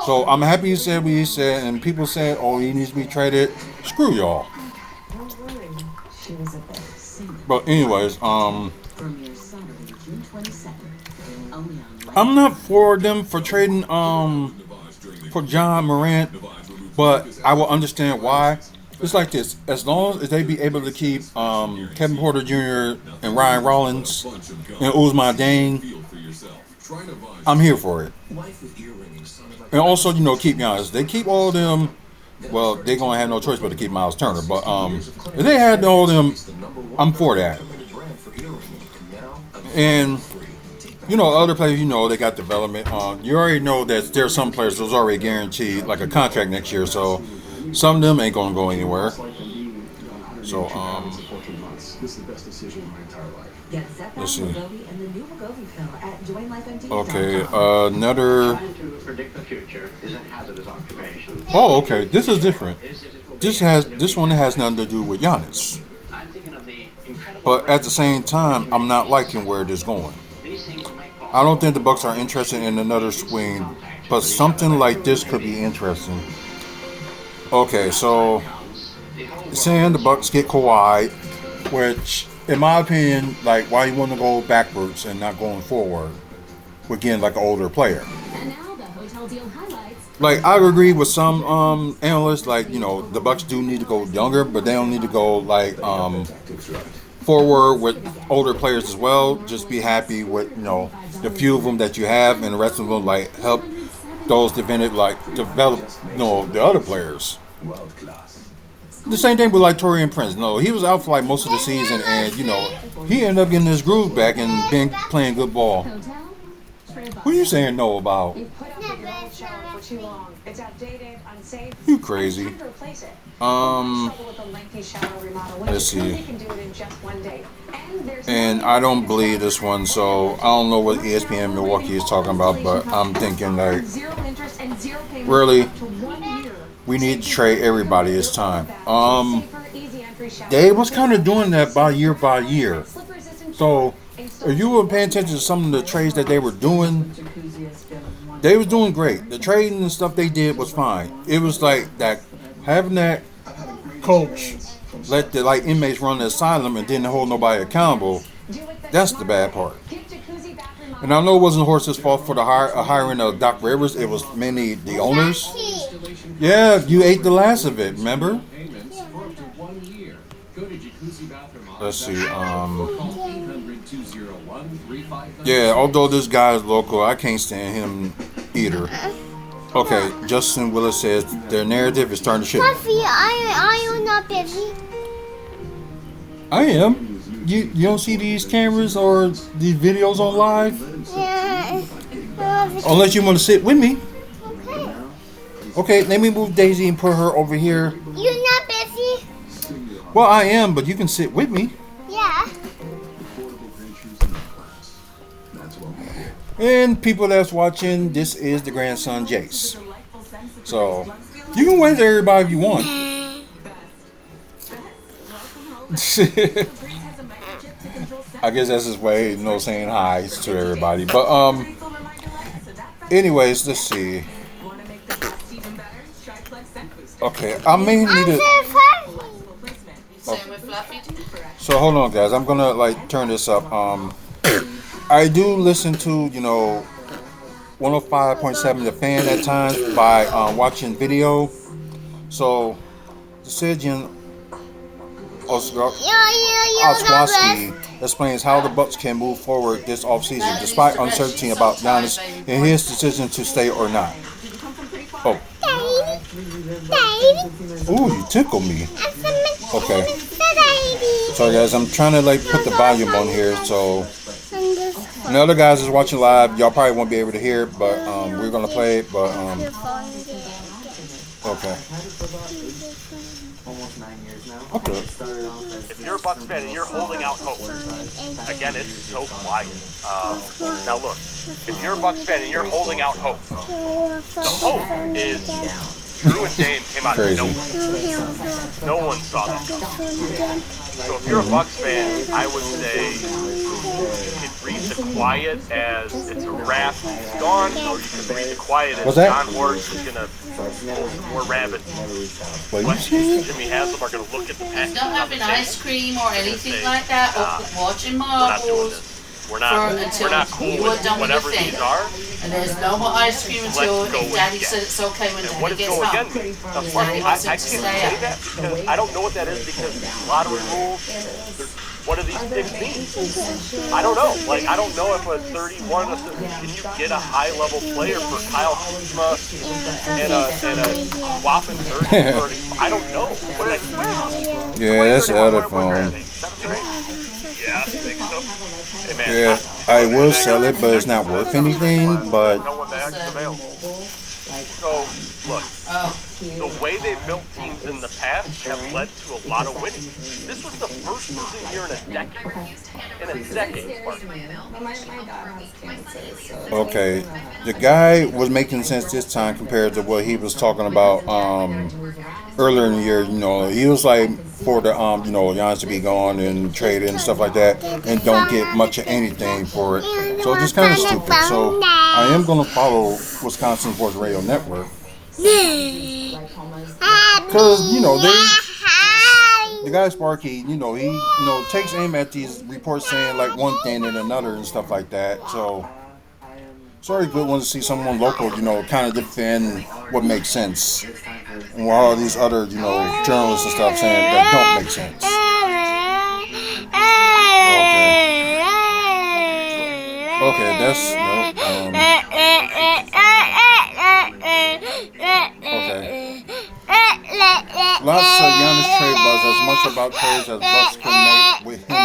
So I'm happy he said what he said, and people said, "Oh, he needs to be traded." Screw y'all. But anyways, I'm not for them for trading for John Morant, but I will understand why. It's like this: as long as they be able to keep Kevin Porter Jr. and Ryan Rollins and Ousmane Deng, I'm here for it. And also, keep Giannis. They keep all of them. Well, they're gonna have no choice but to keep Miles Turner. But if they had all of them, I'm for that. And other players, they got development. You already know that there are some players that's already guaranteed like a contract next year. So some of them ain't gonna go anywhere. So let's see. Okay, another. Oh, okay. This is different. This one has nothing to do with Giannis. But at the same time, I'm not liking where it is going. I don't think the Bucks are interested in another swing, but something like this could be interesting. Okay, so saying the Bucks get Kawhi, which, in my opinion, like, why you want to go backwards and not going forward with getting like an older player. Like, I agree with some analysts, like, the Bucks do need to go younger, but they don't need to go like forward with older players as well. Just be happy with the few of them that you have, and the rest of them like help those develop the other players. The same thing with like Taurean Prince. No, he was out for like most of the season, and he ended up getting his groove back and been playing good ball. What are you saying no about? You crazy. Let's see. And I don't believe this one, so I don't know what ESPN Milwaukee is talking about, but I'm thinking like, really, we need to trade everybody. It's time. They was kind of doing that by year. So if you were paying attention to some of the trades that they were doing, they was doing great. The trading and stuff they did was fine. It was like that, having that coach let the like inmates run the asylum and didn't hold nobody accountable. That's the bad part. And I know it wasn't Horse's fault for the hiring of Doc Rivers. It was mainly the owners. Yeah, you ate the last of it, remember? Let's see. Yeah, although this guy is local, I can't stand him either. Okay, Justin Willis says their narrative is starting to shift. Fluffy, are you not busy? I am. You don't see these cameras or these videos on live? Yeah. Unless you want to sit with me. Okay. Okay, let me move Daisy and put her over here. You're not busy? Well, I am, but you can sit with me. Yeah. And people that's watching, this is the grandson Jace. So you can wave to everybody if you want. I guess that's his way, saying hi to everybody. But anyways, let's see. Okay, I may need to. Same with Fluffy. So hold on, guys. I'm gonna like turn this up. I do listen to 105.7 The Fan at times by watching video. So Sergeant Oswowski explains how the Bucks can move forward this offseason despite uncertainty about Giannis and his decision to stay or not. Oh. Ooh, you tickle me. Okay. So guys, I'm trying to like put the volume on here so and the other guys is watching live. Y'all probably won't be able to hear it, but we're gonna play it. But okay. Okay. If you're a Bucks fan and you're holding out hope, again, it's so quiet. Now look, if you're a Bucks fan and you're holding out hope, the hope is Drew and Dame came out of Crazy. nowhere. No one saw that coming. So if you're a Bucks fan, I would say you could read the quiet as it's a wrap, he's gone, or you could read the quiet as What's that? John Hortons is going to pull some more rabbits. What you West saying? Jimmy Haslam are going to look at the package. Not having ice cream or anything like that, or watching We're not doing marbles. this. We're not cool you are with done with whatever your thing. these are. And there's no more ice cream until Let's go with Daddy yes. said it's okay when And what Daddy does gets go home. again mean? Now, Daddy Sparky, I wants him can't to say stay that out. because I don't know what that is because lottery rules. What do these things mean? I don't know. Like, I don't know if a 31, can you get a high-level player for Kyle Kuzma and a whopping 30? I don't know. What did I say? Yeah, that's the other phone. Yeah, I think so. Hey, man, Yeah, I will sell it, but it's not worth anything. But know when the heck's available. So, look, the way they built teams in the past have led to a lot of winning. This was the first losing year in a decade. In a decade, Sparky. okay, the guy was making sense this time compared to what he was talking about earlier in the year. You know, he was like for the you know, Giannis to be gone and traded and stuff like that, and don't get much of anything for it. So it's just kind of stupid. So I am gonna follow Wisconsin Sports Radio Network because you know the guy Sparky, you know, he takes aim at these reports saying like one thing and another and stuff like that. So it's already good one to see someone local, you know, kind of defend what makes sense, and while all these other, you know, journalists and stuff saying that don't make sense. Okay, that's nope. Okay. Lots of Giannis trade buzz, as much about trades as Bucks could make with him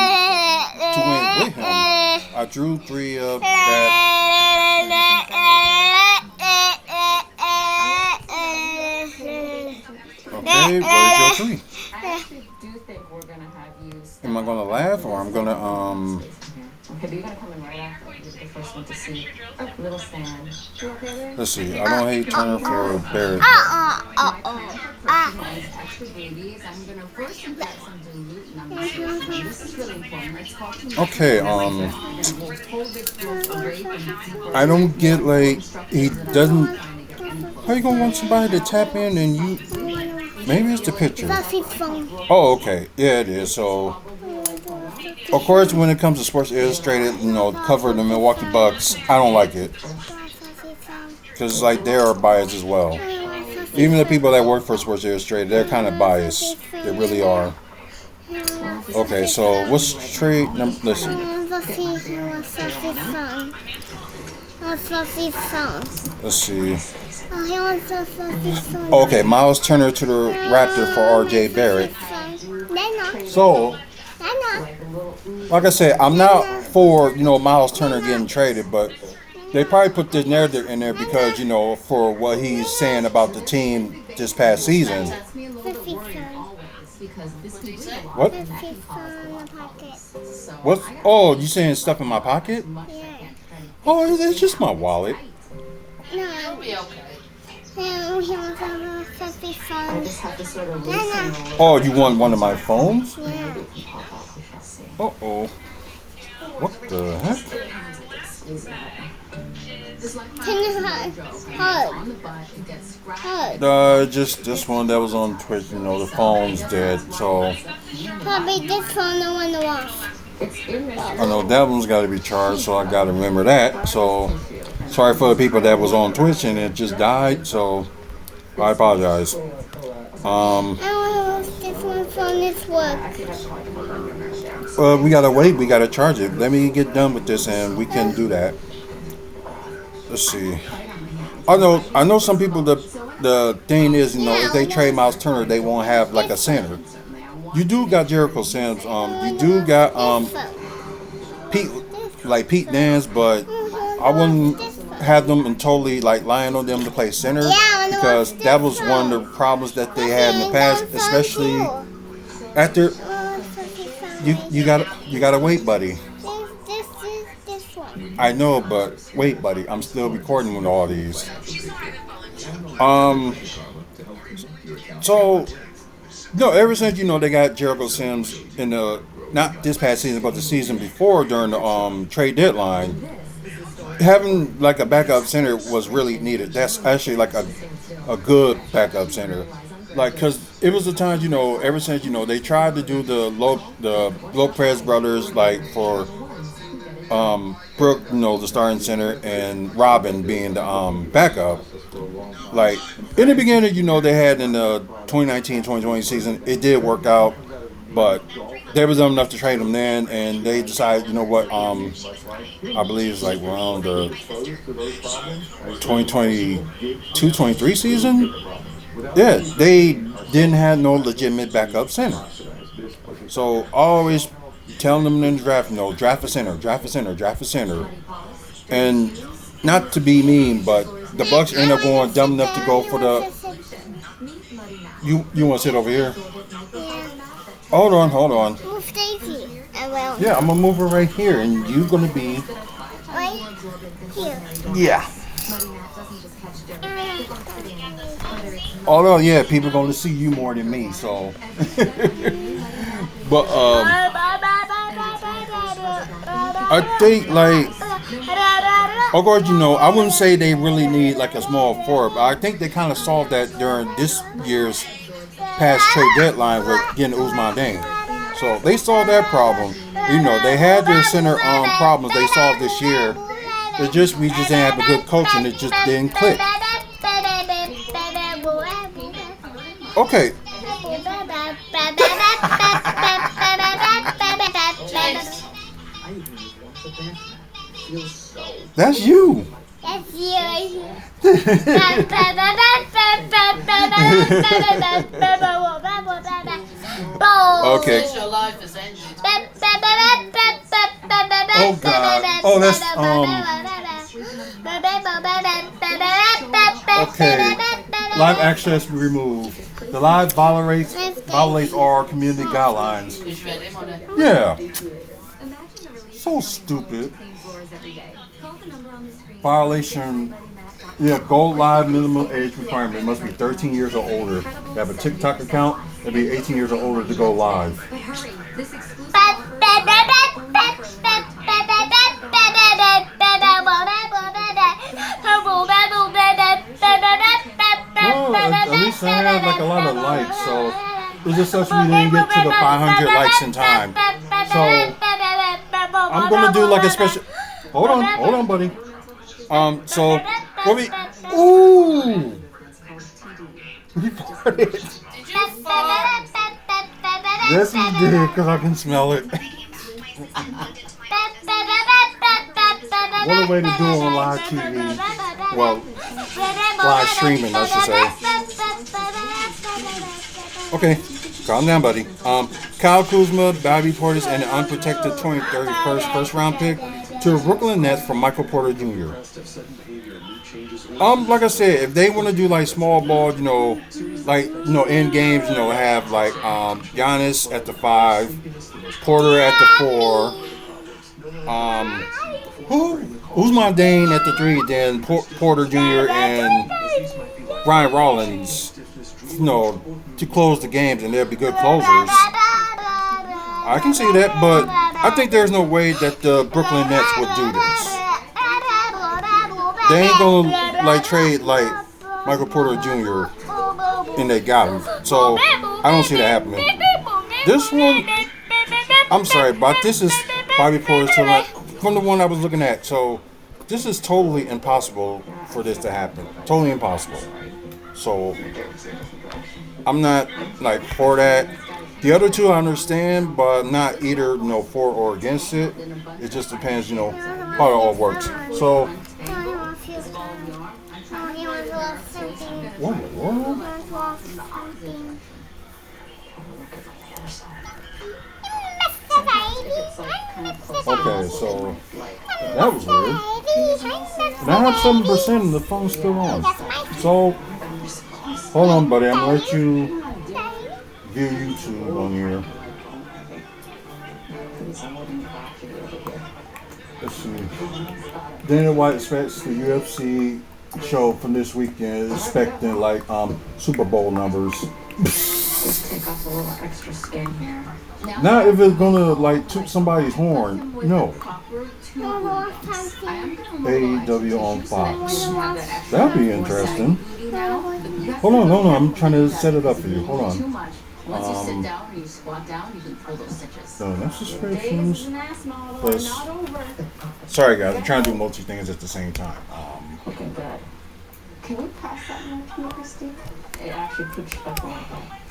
to win with him. I drew 3 of that. Okay, where's your 3? I actually do think we're gonna have you. Am I gonna laugh or I'm gonna Okay, but you're gonna come in right after. You're the first one to see. Oh, little stand. You okay there? let's see. I don't hate Turner for Barrett. Extra babies. I'm gonna first inject some dilute numbers. This is really important. It's called Okay, I don't get like he doesn't. How you gonna want somebody to tap in and you? Maybe it's the picture. Oh, okay. Yeah, it is. So, of course, when it comes to Sports Illustrated, you know, cover of the Milwaukee Bucks, I don't like it because like they are biased as well. Even the people that work for Sports Illustrated, they're kind of biased. They really are. Okay, so what's trade number? Listen. Let's see. Okay, Miles Turner to the Raptor for R.J. Barrett. So, like I said, I'm not for, you know, Miles Turner getting traded, but they probably put this narrative in there because, you know, for what he's saying about the team this past season. What? What? Oh, you saying stuff in my pocket? Oh, it's just my wallet. It'll be okay. Oh, you want one of my phones? Uh-oh. What the heck? Just this one that was on Twitch, you know, the phone's dead, so Probably this phone I want to off. I know that one's got to be charged, so I got to remember that. So sorry for the people that was on Twitch and it just died, so I apologize. I want to off this one phone this work. We gotta wait. We gotta charge it. Let me get done with this, and we can do that. Let's see. I know. Some people. The thing is, you know, if they trade Miles Turner, they won't have like a center. You do got Jericho Sims. You do got Pete Dance, but I wouldn't have them and totally like lying on them to play center because that was one of the problems that they had in the past, especially after. You gotta wait, buddy. This one. I know, but wait, buddy. I'm still recording with all these. So, no, ever since they got Jericho Sims in the not this past season, but the season before during the trade deadline, having like a backup center was really needed. That's actually like a good backup center, like because it was the times ever since they tried to do the Lopez brothers like for Brooke, the starting center, and Robin being the backup. Like in the beginning, they had in the 2019-2020 season, it did work out, but there was enough to trade them then, and they decided, what, I believe it's like around the 2022-23 season. Yeah, they didn't have no legitimate backup center. So always telling them in the draft, draft a center, draft a center, draft a center. And not to be mean, but the Bucks end up going dumb enough to go for the. You want to sit over here? Yeah. Hold on. Move Daisy. I will. Yeah, I'm gonna move her right here, and you're gonna be. Right here. Yeah. Although, yeah, people are gonna see you more than me, so. But I think like. Of course, I wouldn't say they really need like a small forward, but I think they kind of solved that during this year's past trade deadline with getting Ousmane Deng. So they solved that problem. They had their center problems they solved this year. We just didn't have a good coach and it just didn't click. Okay. That's you. That's you. Okay. Your life has ended. Oh God. Oh, that's Okay. Live access removed. The live violates our community guidelines. Because you had him on it. Yeah. So stupid. Violation. Yeah, gold live minimum age requirement must be 13 years or older. You have a TikTok account, it'll be 18 years or older to go live. Well, at least I had like a lot of likes, so it's just such we didn't get to the 500 likes in time. So I'm gonna do like a special. Hold on, buddy. So what we? Ooh, he farted. Did you fart? Yes, he did, cause I can smell it. What a way to do it on live TV. Well, live streaming, I should say. Okay, calm down, buddy. Kyle Kuzma, Bobby Portis, and an unprotected 2031 first round pick to the Brooklyn Nets from Michael Porter Jr. Like I said, if they want to do like small ball, in games, have like Giannis at the 5, Porter at the 4, Ousmane Deng at the 3, then Porter Jr. and Brian Rollins, to close the games, and they'll be good closers. I can see that, but I think there's no way that the Brooklyn Nets would do this. They ain't gonna trade like Michael Porter Jr. and they got him. So I don't see that happening. This one, I'm sorry, but this is Bobby Porter from the one I was looking at. So this is totally impossible for this to happen. Totally impossible. So I'm not for that. The other two I understand, but not either for or against it. It just depends, how it all works. So what in the world? Okay, so that was weird. And I have 7% and the phone's still on. So hold on, buddy. I'm gonna let you view YouTube on here. Let's see. Dana White expects the UFC show from this weekend, expecting Super Bowl numbers. Just take off a little extra skin here. Not if it's gonna like toot somebody's horn. No. AEW on Fox. That'd be interesting. Hold on. I'm trying to set it up for you. Hold on. Once you sit down or you squat down, you can pull those stitches. No, that's subscriptions. Plus, sorry guys, I'm trying to do multi things at the same time. Okay, good. Can we pass that one to me, Christy? It actually puts you up on it.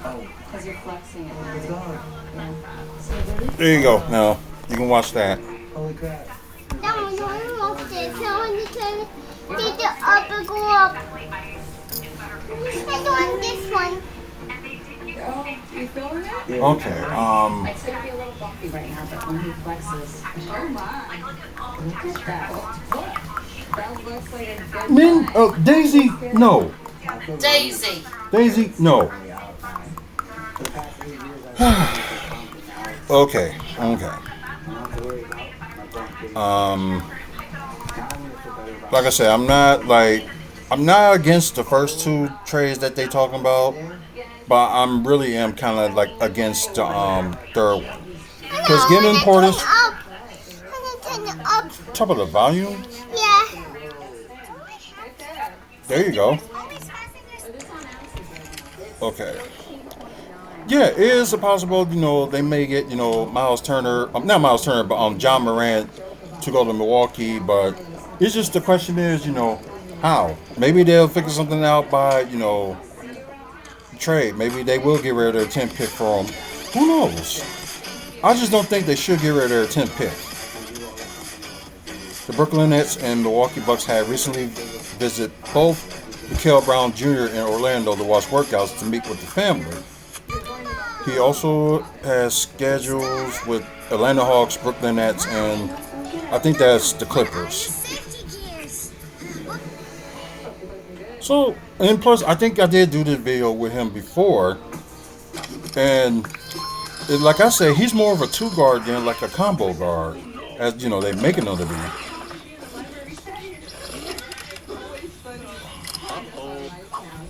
Oh. Because you're flexing it. It's gone. Yeah. So There you go. Now you can watch that. Holy crap. That one, you want to look this. I want to take it up and go up. I want this one. Oh, you feeling it? Yeah. Okay. It's gonna be a little bumpy right now, but when he flexes, oh my! Look at that! That looks like a good Min, time. Daisy, no. Daisy. No. Okay. Like I said, I'm not against the first two trades that they talking about, but I'm really am kind of like against the third one. Because getting imported, Turn it up. top of the volume. Yeah. There you go. Okay. Yeah, it is a possible, they may get, Miles Turner, not Miles Turner, but John Morant to go to Milwaukee, but it's just the question is, how? Maybe they'll figure something out by, trade. Maybe they will get rid of their 10th pick for him. Who knows? I just don't think they should get rid of their 10th pick. The Brooklyn Nets and Milwaukee Bucks had recently visited both Mikael Brown Jr. in Orlando to watch workouts to meet with the family. He also has schedules with Atlanta Hawks, Brooklyn Nets, and I think that's the Clippers. So, and plus, I think I did do this video with him before, and like I said, he's more of a two guard than like a combo guard, as they make him to be.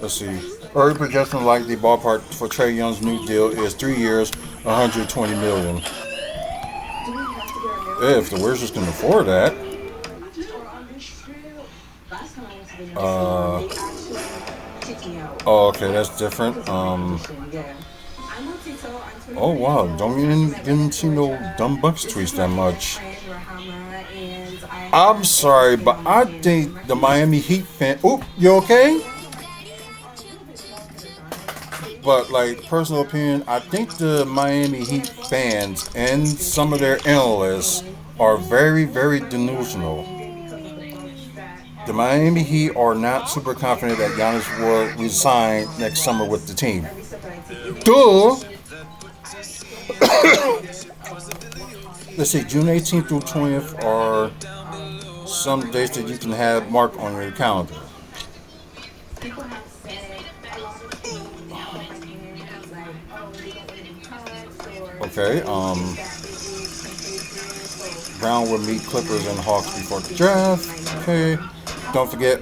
Let's see. Early projection like the ballpark for Trae Young's new deal is 3 years, $120 million. If the Wizards can afford that. Oh, okay, that's different. Oh wow, don't even see no dumb Bucks tweets that much. I'm sorry, but I think the Miami Heat fan. Oh, you okay? But like personal opinion, I think the Miami Heat fans and some of their analysts are very, very delusional. The Miami Heat are not super confident that Giannis will resign next summer with the team. Duh! Let's see, June 18th through 20th are some dates that you can have marked on your calendar. Okay, Brown will meet Clippers and Hawks before the draft. Okay. Don't forget,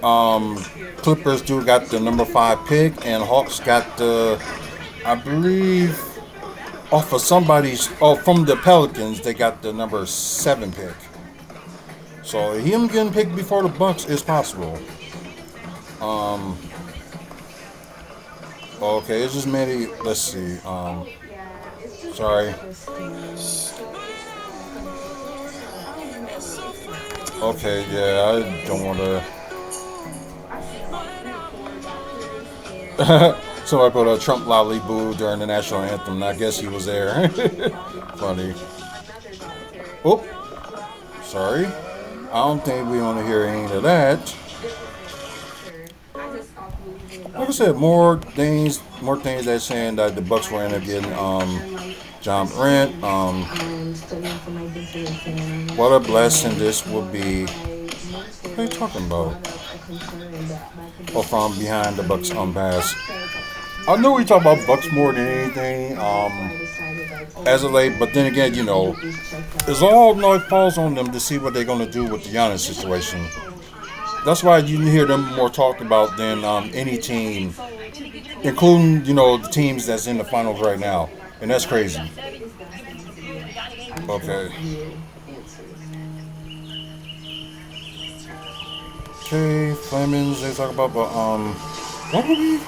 Clippers got the number 5 pick, and Hawks got the, I believe, from the Pelicans, they got the number 7 pick. So him getting picked before the Bucks is possible. Okay, it's just maybe, let's see, sorry. Okay, yeah, I don't want to. Somebody put a Trump loudly boo during the national anthem. I guess he was there. Funny. Oh, sorry. I don't think we want to hear any of that. Like I said, more things that's saying that the Bucks will end up getting John Morant. What a blessing this will be. What are you talking about? Or from behind the Bucks pass. I know we talk about Bucks more than anything as of late, but then again, it's all falls on them to see what they're going to do with the Giannis situation. That's why you hear them more talked about than any team, including the teams that's in the finals right now, and that's crazy. Okay. Okay, Flemings they talk about, but what were we?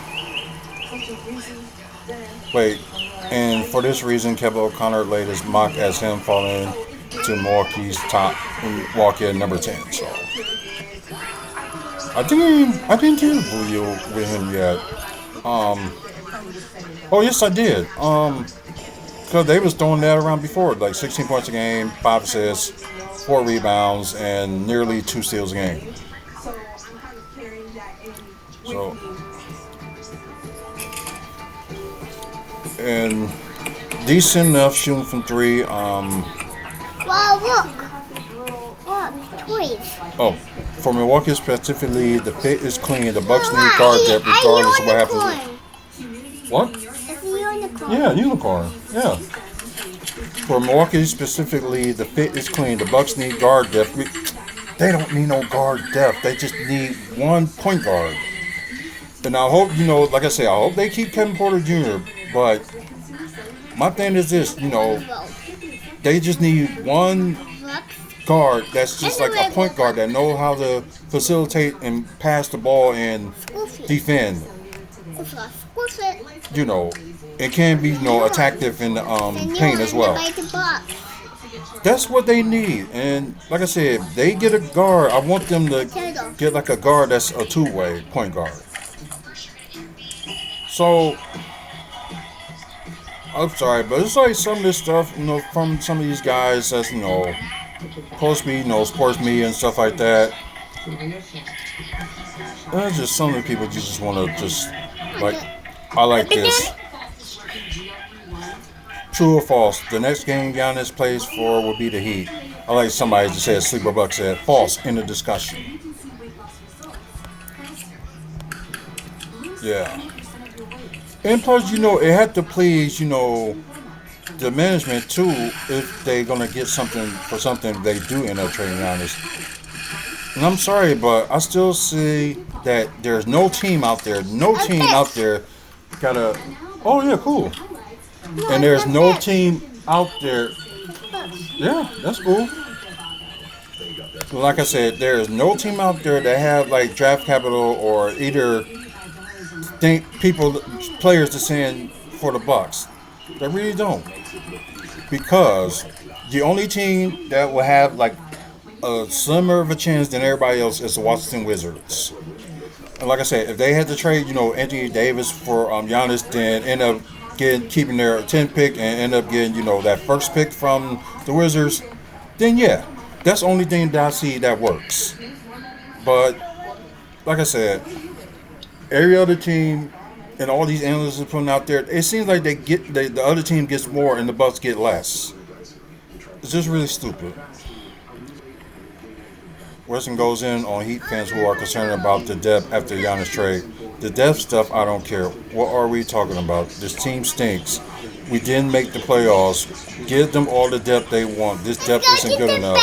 Wait, and for this reason, Kevin O'Connor laid his mock as him falling to Milwaukee's top, Milwaukee at number 10. So I didn't interview with him yet. Um, oh yes, I did. Because they was throwing that around before, like 16 points a game, 5 assists, 4 rebounds, and nearly 2 steals a game. So, and decent enough shooting from three. Wow, look. Look, toys. Oh, for Milwaukee specifically, the fit is clean. The Bucks need Mama, guard depth regardless of what unicorn. happens. What? It's a unicorn. Yeah, unicorn. Yeah. For Milwaukee specifically, the fit is clean. The Bucks need guard depth. They don't need no guard depth. They just need one point guard. And I hope, like I say, I hope they keep Kevin Porter Jr. But my thing is this, they just need one Look. guard that's just like a point guard that know how to facilitate and pass the ball and Squish it. defend. Squish it. It can be attractive in the Then paint as well. Bite the box. That's what they need. And like I said, if they get a guard, I want them to get like a guard that's a two-way point guard. So I'm sorry, but it's like some of this stuff, from some of these guys that's, post me, sports media and stuff like that. That's just some of the people just want to just, like, I like this. True or false? The next game Giannis plays for will be the Heat. I like somebody just said, Sleeper Buck said, false in the discussion. Yeah. And plus, it had to please, the management too, if they're gonna get something for something they do end up trading Giannis. And I'm sorry, but I still see that there's no team out there, got a. Oh yeah, cool. And there's no team out there. Yeah, that's cool. Like I said, there is no team out there that have like draft capital or either players to send for the Bucks. They really don't, because the only team that will have like a slimmer of a chance than everybody else is the Washington Wizards. And like I said, if they had to trade, Anthony Davis for Giannis, then end up keeping their 10th pick and end up getting, that first pick from the Wizards, then yeah, that's the only thing that I see that works. But like I said, every other team and all these analysts are putting out there, it seems like the other team gets more and the Bucks get less. It's just really stupid. Weston goes in on Heat fans who are concerned about the depth after Giannis trade. The depth stuff, I don't care. What are we talking about? This team stinks. We didn't make the playoffs. Give them all the depth they want. This depth isn't good enough.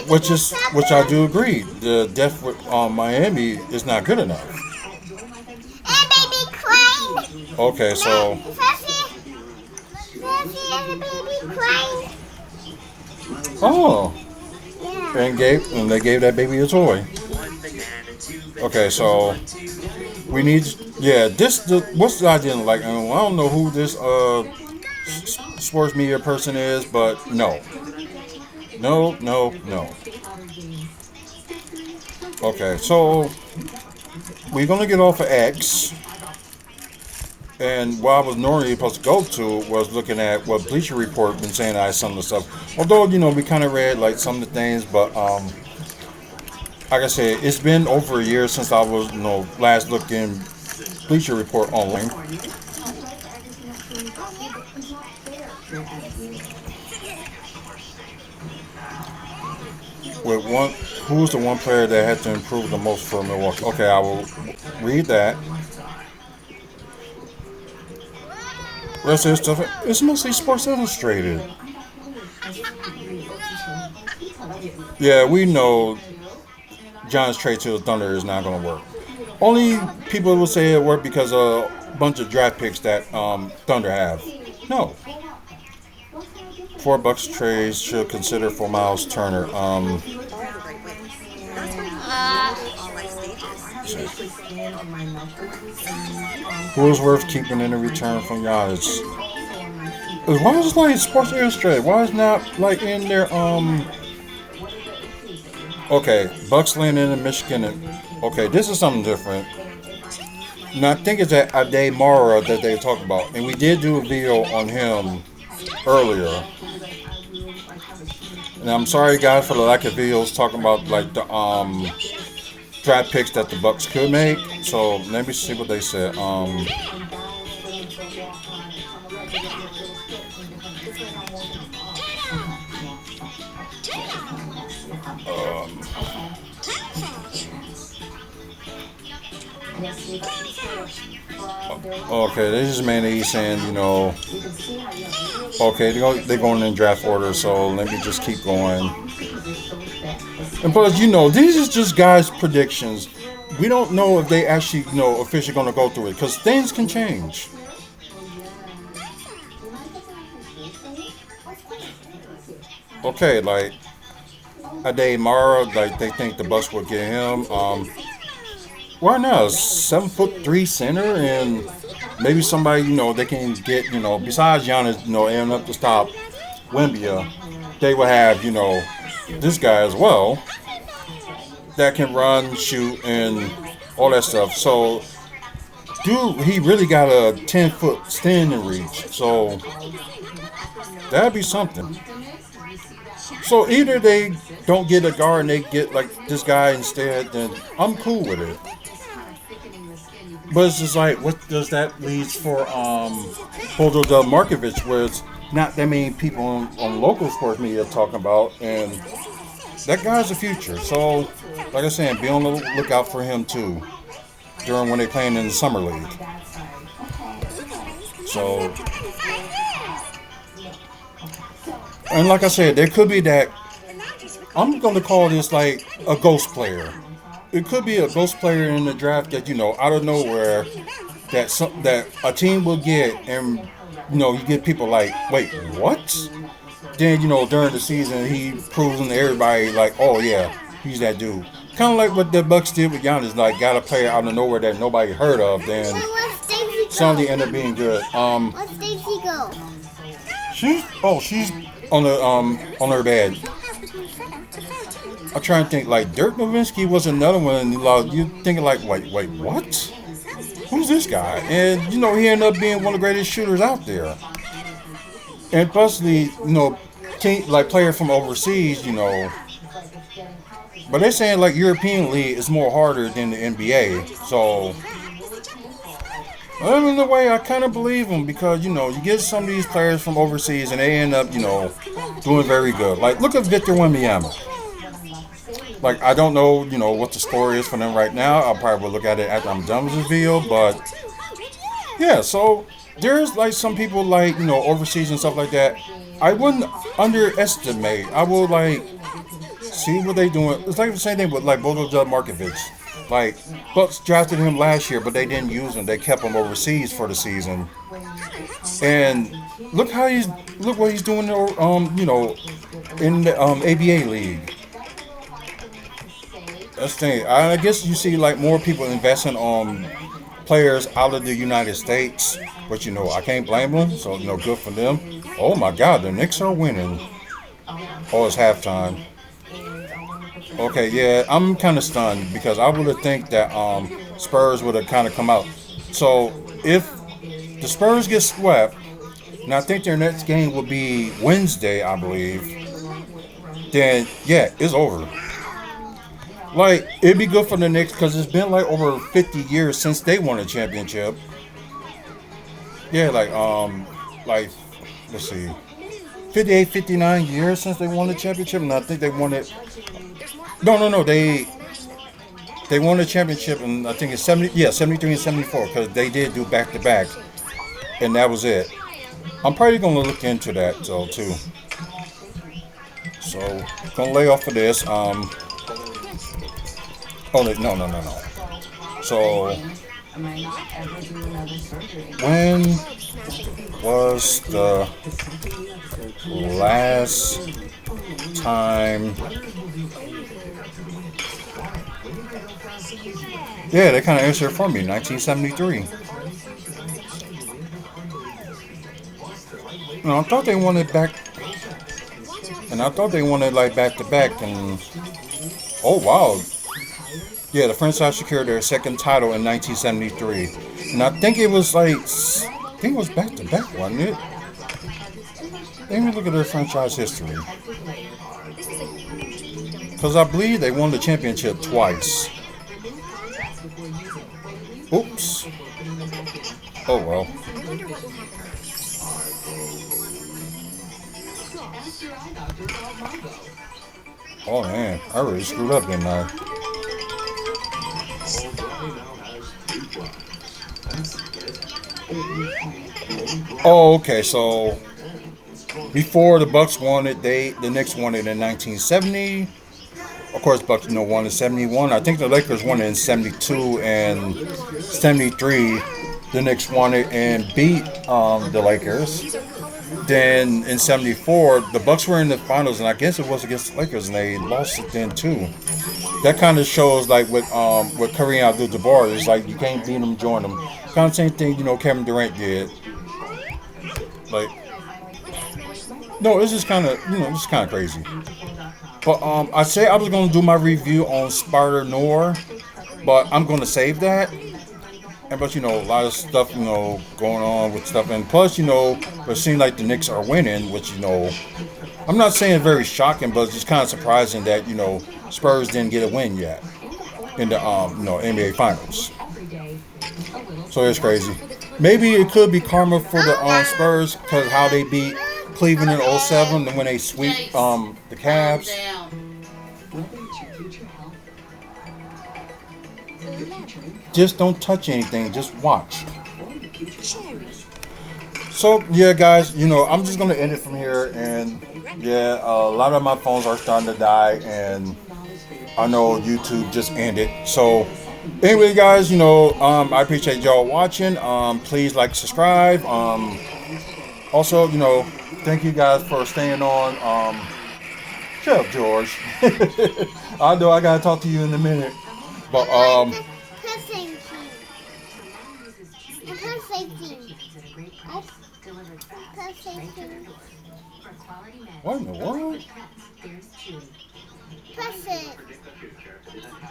Which I do agree. The depth with Miami is not good enough. And baby crying. Okay, so Sassy and the baby crying. oh, Yeah. and they gave that baby a toy. Okay, so we need what's the idea like? I don't know who this sports media person is, but no. Okay, so we're gonna get off of X, and what I was normally supposed to go to was looking at what Bleacher Report been saying about some of the stuff. Although we kind of read like some of the things, but like I said, it's been over a year since I was last looking Bleacher Report online. With who's the one player that had to improve the most for Milwaukee? Okay, I will read that. Rest of this stuff, it's mostly Sports Illustrated. Yeah, we know Giants trade to the Thunder is not going to work. Only people will say it worked because of a bunch of draft picks that Thunder have. No. $4 trades should consider for Miles Turner. Who is worth keeping in a return from Giannis? Why is like Sports Illustrated? Why is not like in their Okay, Bucks landing in Michigan. Okay, this is something different. Now I think it's that Ade Mara that they talk about, and we did do a video on him earlier. And I'm sorry guys for the lack of videos talking about like the draft picks that the Bucks could make. So let me see what they said. Okay, this is mainly he's saying, okay, they're going in draft order, so let me just keep going. And plus, these is just guys' predictions. We don't know if they actually, officially going to go through it, because things can change. Okay, like Ade Mara, like they think the Bucks will get him. Why not? 7'3" center, and maybe somebody they can get besides Giannis aiming up to stop Wembia, they will have this guy as well that can run, shoot, and all that stuff. So, dude, he really got a 10-foot standing reach. So that'd be something. So either they don't get a guard and they get like this guy instead, then I'm cool with it. But it's just like, what does that lead for Bodo Markovich, where it's not that many people on local sports media talking about, and that guy's the future. So, like I said, be on the lookout for him too during when they're playing in the summer league. So, and like I said, there could be that. I'm going to call this like a ghost player. It could be a ghost player in the draft that out of nowhere that a team will get, and you get people like, wait, what? Then during the season he proves to everybody like, oh yeah, he's that dude. Kind of like what the Bucks did with Giannis, like got a player out of nowhere that nobody heard of, then suddenly end up being good. Where's Stacy go? She's on her bed. I'm trying to think, like, Dirk Nowitzki was another one. You thinking like, wait, what? Who's this guy? And, he ended up being one of the greatest shooters out there. And plus, player from overseas, But they're saying, like, European League is more harder than the NBA. So, in a way, I kind of believe them because, you get some of these players from overseas and they end up, doing very good. Like, look at Victor Wembanyama. Like, I don't know, what the story is for them right now. I'll probably look at it after I'm done with this video. But, yeah, so there's, like, some people, like, overseas and stuff like that. I wouldn't underestimate. I will, like, see what they doing. It's like the same thing with, like, Bodo Markovich. Like, Bucks drafted him last year, but they didn't use him. They kept him overseas for the season. And look what he's doing, in the ABA league. That's the thing. I guess you see like more people investing on players out of the United States, but I can't blame them. So good for them. Oh my God, the Knicks are winning. Oh, it's halftime. Okay, yeah, I'm kind of stunned because I would have think that Spurs would have kind of come out. So if the Spurs get swept, and I think their next game will be Wednesday, I believe, then yeah, it's over. Like, it'd be good for the Knicks because it's been like over 50 years since they won a championship. Yeah, like let's see, 58, 59 years since they won the championship, and I think they won it. No, they won the championship, and I think it's 73 and 74 because they did do back to back, and that was it. I'm probably gonna look into that too. So gonna lay off of this. Oh, no. So, I might not ever do another surgery. when was the last time? Yeah, they kind of answered it for me. 1973. No, I thought they wanted back, and I thought they wanted like back to back. And oh wow, yeah, the franchise secured their second title in 1973, and I think it was like, I think it was back to back, wasn't it? Let me look at their franchise history, because I believe they won the championship twice. Oops. Oh well. Oh man, I really screwed up, didn't I? Oh, okay. So before the Bucks won it, the Knicks won it in 1970. Of course, Bucks won in 71. I think the Lakers won it in 72 and 73. The Knicks won it and beat the Lakers. Then in '74, the Bucks were in the finals, and I guess it was against the Lakers, and they lost it then too. That kind of shows like with Kareem Abdul-Jabbar, it's like you can't beat them, join them. Kind of same thing, Kevin Durant did. Like, no, it's just kind of it's kind of crazy. But I say I was gonna do my review on Sparta Noir, but I'm gonna save that. And but a lot of stuff going on with stuff, and plus it seems like the Knicks are winning, which I'm not saying very shocking, but it's just kind of surprising that Spurs didn't get a win yet in the NBA Finals. So it's crazy. Maybe it could be karma for the Spurs because how they beat Cleveland in '07 and when they sweep the Cavs. Just don't touch anything. Just watch. So yeah, guys, I'm just gonna end it from here. And yeah, a lot of my phones are starting to die, and I know YouTube just ended. So anyway, guys, I appreciate y'all watching. Please like, subscribe. Also, thank you guys for staying on. Shut up, George. I know I gotta talk to you in a minute, but what in the world? Press it.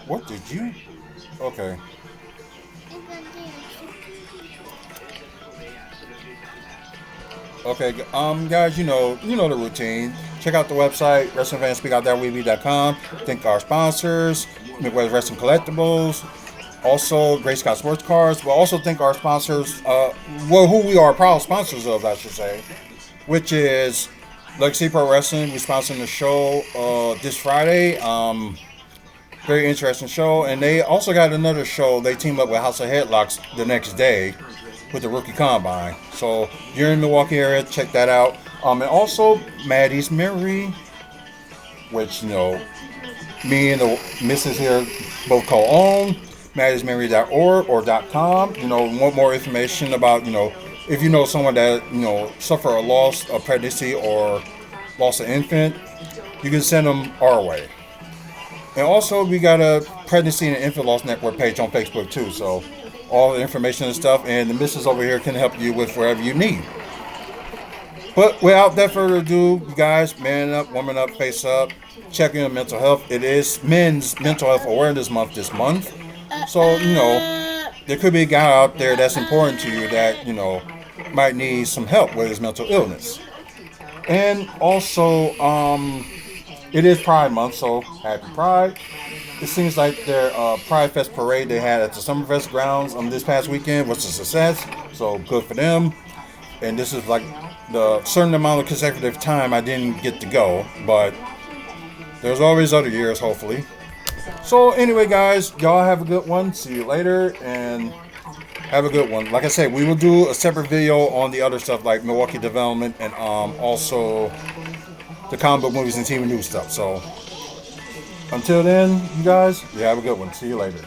What did you? Okay. Okay, guys, you know the routine. Check out the website, WrestlingFansSpeakOutThereWeBe.com. Thank our sponsors, Midwest Wrestling Collectibles, also Great Scott Sports Cars. We'll also thank our sponsors, who we are proud sponsors of, I should say, which is Legacy Pro Wrestling. We're sponsoring the show this Friday. Very interesting show. And they also got another show. They team up with House of Headlocks the next day with the Rookie Combine. So if you're in the Milwaukee area, check that out. And also Maddie's Memory, which, me and the missus here both co-own. Maddie'sMemory.org or .com. Want more information about, if you know someone that, suffer a loss of pregnancy or lost an infant, you can send them our way. And also, we got a Pregnancy and Infant Loss Network page on Facebook, too. So, all the information and stuff, and the missus over here can help you with whatever you need. But without that further ado, you guys, man up, woman up, face up, check in on mental health. It is Men's Mental Health Awareness Month this month. So, there could be a guy out there that's important to you that, might need some help with his mental illness. And also, it is Pride Month, so happy Pride. It seems like their Pride Fest parade they had at the Summerfest grounds this past weekend was a success, so good for them. And this is like the certain amount of consecutive time I didn't get to go, but there's always other years, hopefully. So anyway, guys, y'all have a good one. See you later, and have a good one. Like I said, we will do a separate video on the other stuff like Milwaukee development and also the comic book movies and TV news stuff. So Until then, you guys, you have a good one. See you later.